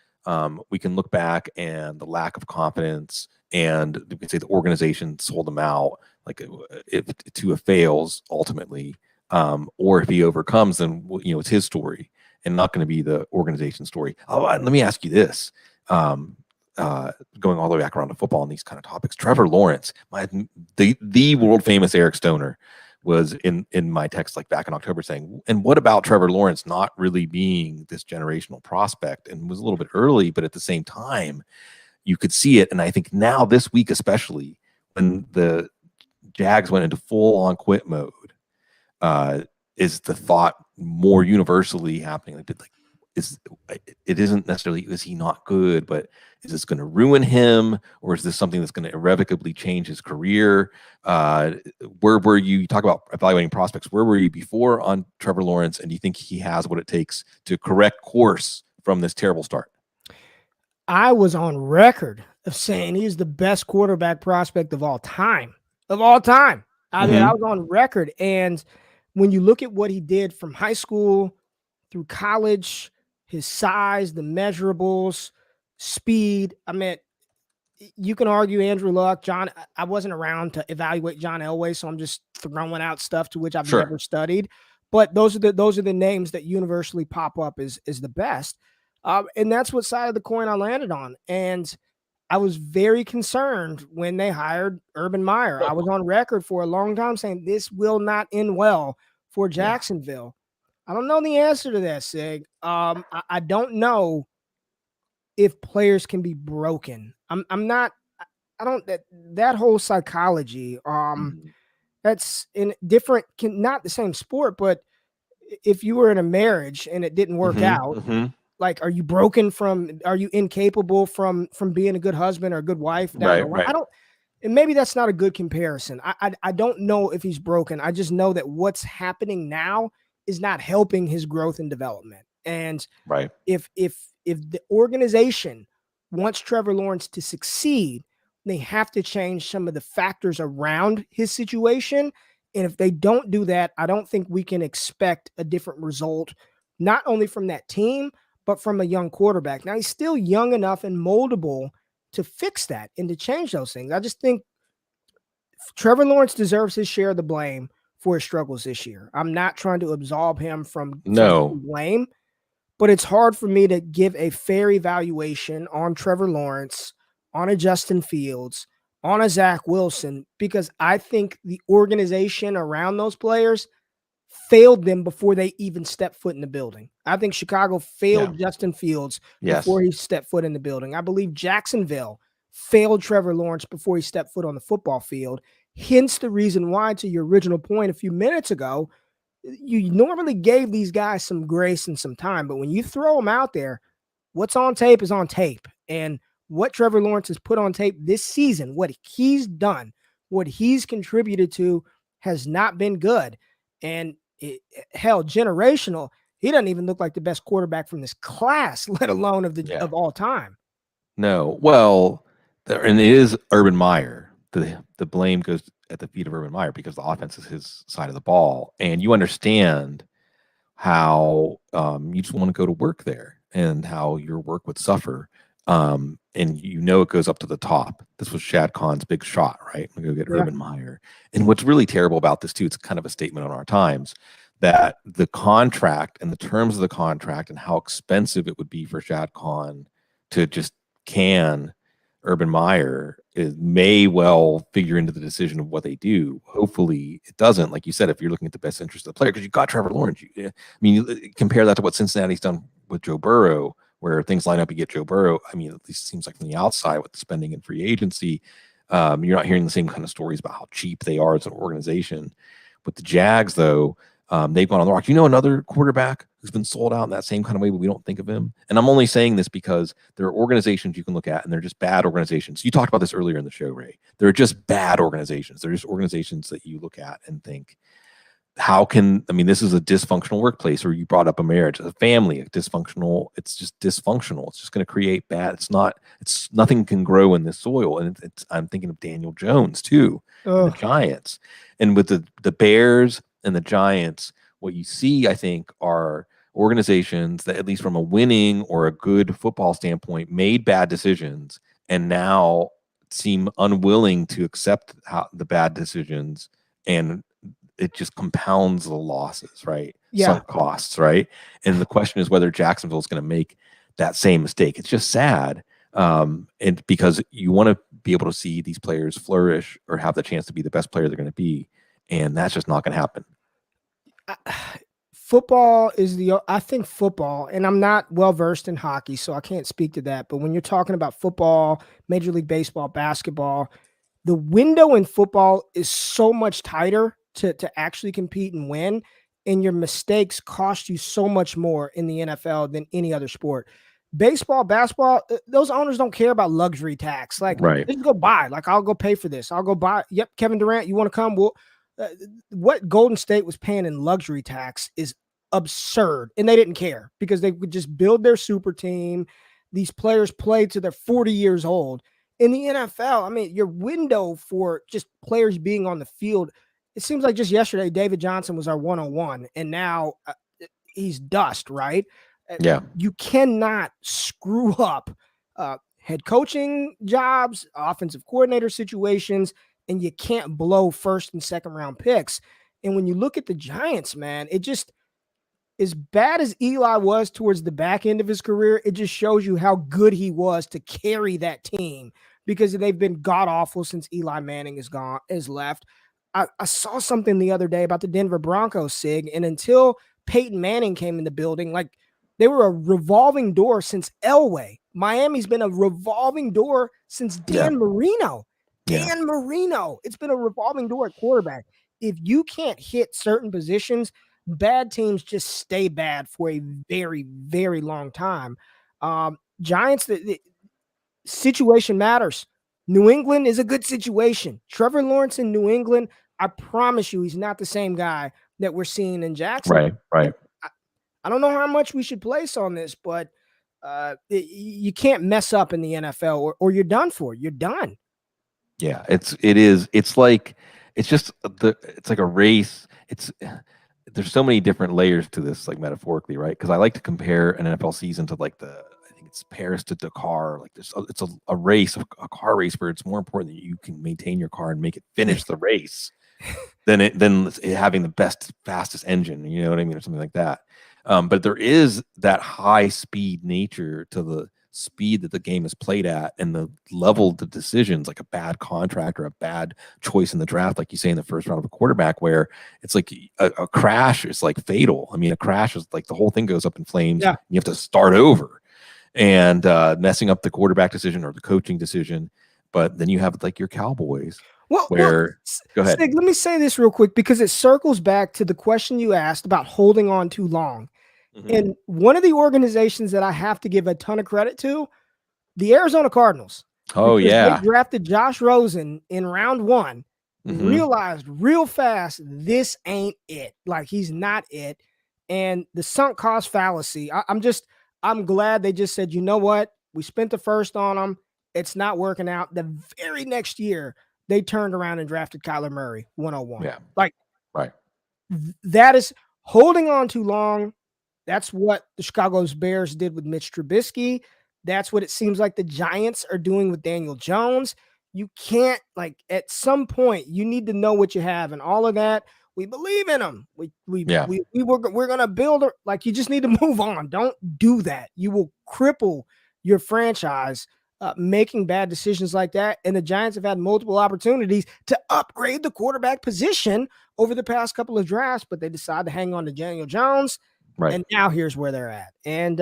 Speaker 1: We can look back and the lack of confidence, and we can say the organization sold him out. Like if Tua fails ultimately, or if he overcomes, then it's his story and not going to be the organization story. Let me ask you this. Going all the way back around to football and these kind of topics, Trevor Lawrence, the world famous Eric Stoner, was in my text like back in October saying, and what about Trevor Lawrence not really being this generational prospect, and was a little bit early, but at the same time, you could see it. And I think now this week, especially when the Jags went into full on quit mode, is the thought more universally happening. It isn't necessarily, is he not good, but is this going to ruin him, or is this something that's going to irrevocably change his career? Where were you talk about evaluating prospects? Where were you before on Trevor Lawrence? And do you think he has what it takes to correct course from this terrible start?
Speaker 2: I was on record of saying he's the best quarterback prospect of all time. I mean, I was on record. And when you look at what he did from high school through college, his size, the measurables, speed. I mean, you can argue Andrew Luck, John. I wasn't around to evaluate John Elway, so I'm just throwing out stuff to which I've
Speaker 1: Sure.
Speaker 2: never studied. But those are the names that universally pop up as the best, and that's what side of the coin I landed on. And I was very concerned when they hired Urban Meyer. I was on record for a long time saying this will not end well for Jacksonville. I don't know the answer to that, Sig. I don't know if players can be broken. I'm not. I don't that whole psychology. That's in different, not the same sport, but if you were in a marriage and it didn't work out, like, are you broken from? Are you incapable from being a good husband or a good wife down the line? I don't. And maybe that's not a good comparison. I don't know if he's broken. I just know that what's happening now is not helping his growth and development. And if the organization wants Trevor Lawrence to succeed, they have to change some of the factors around his situation. And if they don't do that, I don't think we can expect a different result, not only from that team, but from a young quarterback. Now, he's still young enough and moldable to fix that and to change those things. I just think Trevor Lawrence deserves his share of the blame for his struggles this year. I'm not trying to absolve him from blame, but it's hard for me to give a fair evaluation on Trevor Lawrence, on a Justin Fields, on a Zach Wilson, because I think the organization around those players failed them before they even stepped foot in the building. I think Chicago failed Justin Fields before he stepped foot in the building. I believe Jacksonville failed Trevor Lawrence before he stepped foot on the football field. Hence the reason why, to your original point a few minutes ago, you normally gave these guys some grace and some time, but when you throw them out there, what's on tape is on tape. And what Trevor Lawrence has put on tape this season, what he's done, what he's contributed to has not been good. And hell, generational, he doesn't even look like the best quarterback from this class, let alone of all time.
Speaker 1: No. Well, and it is Urban Meyer. The blame goes at the feet of Urban Meyer because the offense is his side of the ball. And you understand how you just want to go to work there and how your work would suffer. And it goes up to the top. This was Shad Khan's big shot, right? We go get Urban Meyer. And what's really terrible about this too, it's kind of a statement on our times, that the contract and the terms of the contract and how expensive it would be for Shad Khan to just can Urban Meyer may well figure into the decision of what they do. Hopefully it doesn't. Like you said, if you're looking at the best interest of the player, because you got Trevor Lawrence. You compare that to what Cincinnati's done with Joe Burrow, where things line up, you get Joe Burrow. I mean, at least it seems like from the outside with the spending and free agency, you're not hearing the same kind of stories about how cheap they are as an organization. With the Jags, though, they've gone on the rock. Another quarterback who's been sold out in that same kind of way, but we don't think of him. And I'm only saying this because there are organizations you can look at, and they're just bad organizations. You talked about this earlier in the show, Ray. They're just bad organizations. They're just organizations that you look at and think, this is a dysfunctional workplace, or you brought up a marriage, a family, it's just dysfunctional. It's just going to create bad. Nothing can grow in this soil. And I'm thinking of Daniel Jones too, and the Giants, and with the Bears and the Giants, what you see, I think, are organizations that, at least from a winning or a good football standpoint, made bad decisions and now seem unwilling to accept the bad decisions, and it just compounds the losses, right? Sunk costs, right? And the question is whether Jacksonville is going to make that same mistake. It's just sad, and because you want to be able to see these players flourish or have the chance to be the best player they're going to be, and that's just not going to happen.
Speaker 2: Football is I think football, and I'm not well versed in hockey, so I can't speak to that. But when you're talking about football, Major League Baseball, basketball, the window in football is so much tighter to actually compete and win, and your mistakes cost you so much more in the NFL than any other sport. Baseball, basketball, those owners don't care about luxury tax. Like, just go buy. Like, I'll go pay for this. I'll go buy. Yep, Kevin Durant, you want to come? Well, what Golden State was paying in luxury tax is absurd, and they didn't care because they would just build their super team. These players played to they're 40 years old. In the NFL, your window for just players being on the field, it seems like just yesterday David Johnson was our 101, and now he's dust, right?
Speaker 1: Yeah.
Speaker 2: You cannot screw up head coaching jobs, offensive coordinator situations, and you can't blow first and second round picks. And when you look at the Giants, man, it just, as bad as Eli was towards the back end of his career, it just shows you how good he was to carry that team, because they've been god awful since Eli Manning is left. I saw something the other day about the Denver Broncos, Sig, and until Peyton Manning came in the building, like, they were a revolving door since Elway. Miami's been a revolving door since Dan Marino. Dan Marino. It's been a revolving door at quarterback. If you can't hit certain positions, bad teams just stay bad for a very, very long time. Giants, the situation matters. New England is a good situation. Trevor Lawrence in New England, I promise you, he's not the same guy that we're seeing in Jacksonville.
Speaker 1: Right.
Speaker 2: I don't know how much we should place on this, but you can't mess up in the NFL or you're done for. You're done.
Speaker 1: Yeah, it's like a race. There's so many different layers to this, like, metaphorically, right? Because I like to compare an NFL season to, like, I think it's Paris to Dakar. Like, it's a race, a car race, where it's more important that you can maintain your car and make it finish the race than having the fastest engine. You know what I mean, or something like that. But there is that high speed nature to the speed that the game is played at, and the level of the decisions, like a bad contract or a bad choice in the draft, like you say in the first round of a quarterback, where it's like a crash is like fatal. I mean, a crash is like the whole thing goes up in flames.
Speaker 2: Yeah.
Speaker 1: You have to start over, and messing up the quarterback decision or the coaching decision. But then you have, like, your Cowboys. Go ahead.
Speaker 2: Sig, let me say this real quick, because it circles back to the question you asked about holding on too long. Mm-hmm. And one of the organizations that I have to give a ton of credit to, the Arizona Cardinals.
Speaker 1: Oh, yeah.
Speaker 2: They drafted Josh Rosen in round 1, realized real fast, this ain't it. Like, he's not it. And the sunk cost fallacy, I'm glad they just said, you know what? We spent the first on him. It's not working out. The very next year, they turned around and drafted Kyler Murray, 101.
Speaker 1: Yeah.
Speaker 2: Like,
Speaker 1: right.
Speaker 2: That is holding on too long. That's what the Chicago Bears did with Mitch Trubisky. That's what it seems like the Giants are doing with Daniel Jones. You can't, like, at some point, you need to know what you have, and all of that. We believe in them. We're going to build. Like, you just need to move on. Don't do that. You will cripple your franchise making bad decisions like that. And the Giants have had multiple opportunities to upgrade the quarterback position over the past couple of drafts, but they decided to hang on to Daniel Jones.
Speaker 1: Right.
Speaker 2: And now here's where they're at. And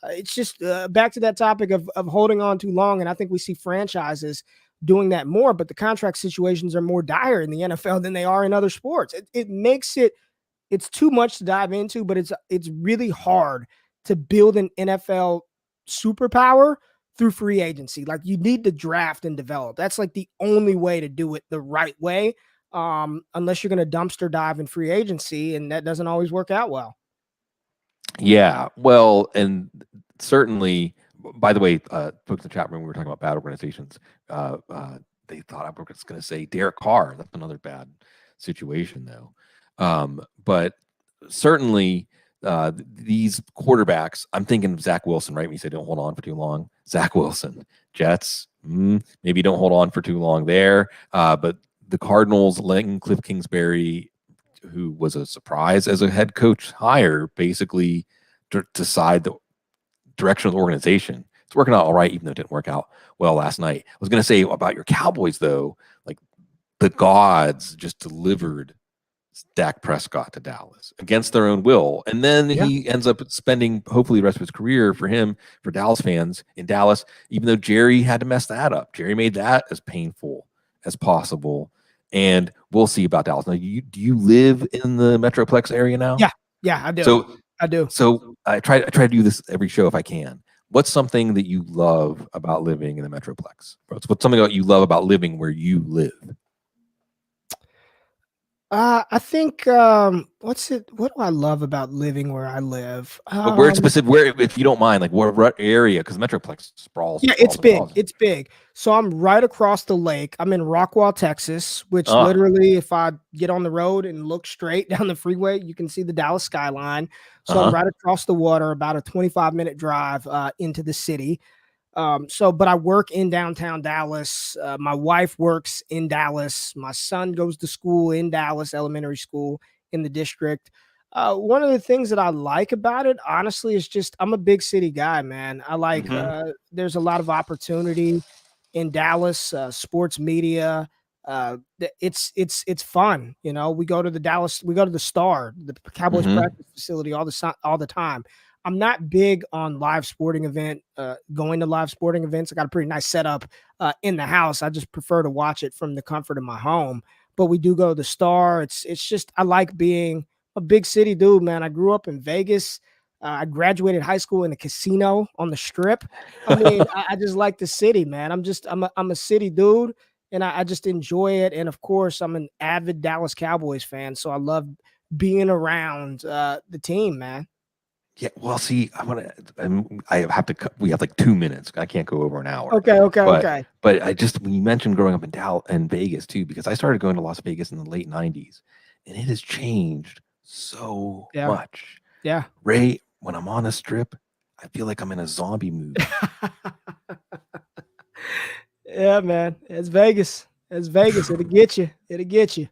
Speaker 2: it's just back to that topic of holding on too long. And I think we see franchises doing that more, but the contract situations are more dire in the NFL than they are in other sports. It makes it's too much to dive into, but it's really hard to build an NFL superpower through free agency. Like, you need to draft and develop. That's like the only way to do it the right way. Unless you're going to dumpster dive in free agency, and that doesn't always work out well.
Speaker 1: Yeah, well, and certainly, by the way, folks in the chat room, we were talking about bad organizations. They thought I was going to say Derek Carr. That's another bad situation, though. But certainly, these quarterbacks, I'm thinking of Zach Wilson, right? When you say don't hold on for too long. Zach Wilson, Jets, maybe don't hold on for too long there. But the Cardinals letting Cliff Kingsbury, who was a surprise as a head coach hire, basically decide the direction of the organization. It's working out all right, even though it didn't work out well last night. I was going to say about your Cowboys, though, like, the gods just delivered Dak Prescott to Dallas against their own will. And then he ends up spending, hopefully, the rest of his career for Dallas fans in Dallas, even though Jerry had to mess that up. Jerry made that as painful as possible. And we'll see about Dallas. Now, do you live in the Metroplex area now?
Speaker 2: Yeah, I do. I do.
Speaker 1: So I try to do this every show if I can. What's something that you love about living in the Metroplex? What's something that you love about living where you live?
Speaker 2: I think what do I love about living where I live?
Speaker 1: But where specific, where, if you don't mind, like what area? Because Metroplex sprawls and
Speaker 2: Yeah, it's
Speaker 1: sprawls and
Speaker 2: big.
Speaker 1: sprawls.
Speaker 2: It's big. So I'm right across the lake. I'm in Rockwall, Texas, which
Speaker 1: Ah,
Speaker 2: literally, if I get on the road and look straight down the freeway, you can see the Dallas skyline. So I'm
Speaker 1: uh-huh.
Speaker 2: right across the water, about a 25-minute drive into the city. But I work in downtown Dallas. My wife works in Dallas. My son goes to school in Dallas, elementary school in the district. One of the things that I like about it, honestly, is just I'm a big city guy, man. I like
Speaker 1: Hmm.
Speaker 2: there's a lot of opportunity in Dallas, sports media. It's fun. You know, we go to the Star, the Cowboys
Speaker 1: Hmm.
Speaker 2: practice facility all the time. I'm not big on going to live sporting events. I got a pretty nice setup in the house. I just prefer to watch it from the comfort of my home. But we do go to the Star. It's just I like being a big city dude, man. I grew up in Vegas. I graduated high school in a casino on the Strip. I mean, I just like the city, man. I'm a city dude, and I just enjoy it. And of course, I'm an avid Dallas Cowboys fan, so I love being around the team, man.
Speaker 1: Yeah. Well, see, I have to. We have like 2 minutes. I can't go over an hour.
Speaker 2: Okay, okay,
Speaker 1: But
Speaker 2: okay.
Speaker 1: I just when you mentioned growing up in Dallas and Vegas too, because I started going to Las Vegas in the late '90s, and it has changed so
Speaker 2: Yeah,
Speaker 1: much.
Speaker 2: yeah.
Speaker 1: Ray, when I'm on a strip, I feel like I'm in a zombie movie.
Speaker 2: Yeah, man. It's Vegas. It's Vegas. It'll get you. It'll get you.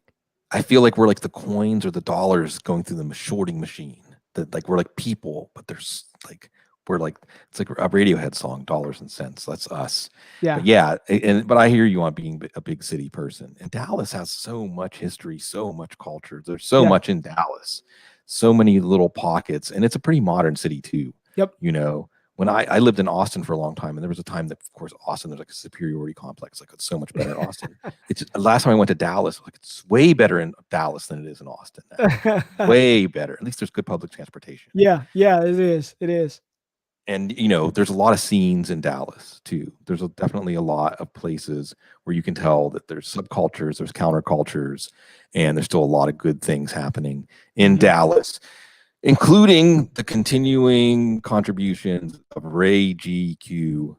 Speaker 1: I feel like we're like the coins or the dollars going through the shorting machine. That like we're like people, but there's like we're like it's like a Radiohead song, dollars and cents. That's us.
Speaker 2: Yeah,
Speaker 1: But yeah, but I hear you on being a big city person. And Dallas has so much history, so much culture. There's so
Speaker 2: yeah.
Speaker 1: much in Dallas, so many little pockets, and it's a pretty modern city too.
Speaker 2: Yep.
Speaker 1: You know, when I lived in Austin for a long time, and there was a time that, of course, Austin, there's like a superiority complex. Like it's so much better in Austin. It's last time I went to Dallas, like it's way better in Dallas than it is in Austin now. Way better. At least there's good public transportation.
Speaker 2: Yeah, yeah, it is. It is.
Speaker 1: And there's a lot of scenes in Dallas too. There's definitely a lot of places where you can tell that there's subcultures, there's countercultures, and there's still a lot of good things happening in
Speaker 2: Mhm.
Speaker 1: Dallas, including the continuing contributions of Ray GQ,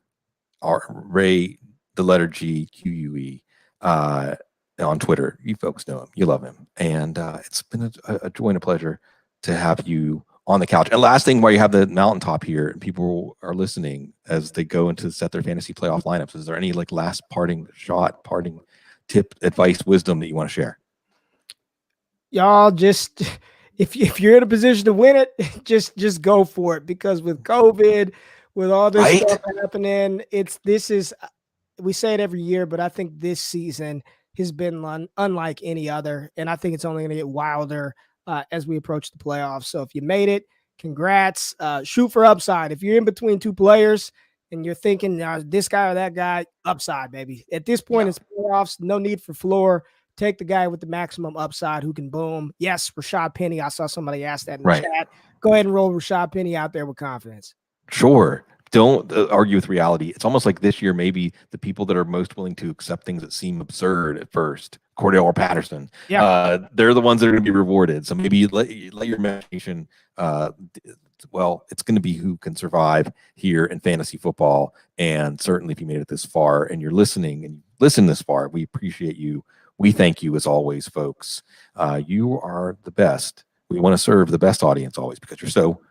Speaker 1: or Ray, the letter G Q U E, on Twitter. You folks know him, you love him, and it's been a joy and a pleasure to have you on the couch. And last thing, while you have the mountaintop here and people are listening as they go into set their fantasy playoff lineups, is there any like last parting tip, advice, wisdom that you want to share?
Speaker 2: Y'all just if you're in a position to win it, just go for it because with COVID, with all this
Speaker 1: Right?
Speaker 2: stuff happening, we say it every year, but I think this season has been unlike any other, and I think it's only going to get wilder as we approach the playoffs. So if you made it, congrats. Shoot for upside. If you're in between two players and you're thinking this guy or that guy, upside, baby. At this point,
Speaker 1: Yeah.
Speaker 2: it's playoffs. No need for floor. Take the guy with the maximum upside who can boom. Yes, Rashad Penny. I saw somebody ask that in the
Speaker 1: Right.
Speaker 2: chat. Go ahead and roll Rashad Penny out there with confidence.
Speaker 1: Sure. Don't argue with reality. It's almost like this year, maybe the people that are most willing to accept things that seem absurd at first, Cordell or Patterson,
Speaker 2: Yeah.
Speaker 1: they're the ones that are going to be rewarded. So maybe let your imagination, it's going to be who can survive here in fantasy football. And certainly if you made it this far and you're listening and you listen this far, we appreciate you. We thank you as always, folks. You are the best. We want to serve the best audience always because you're so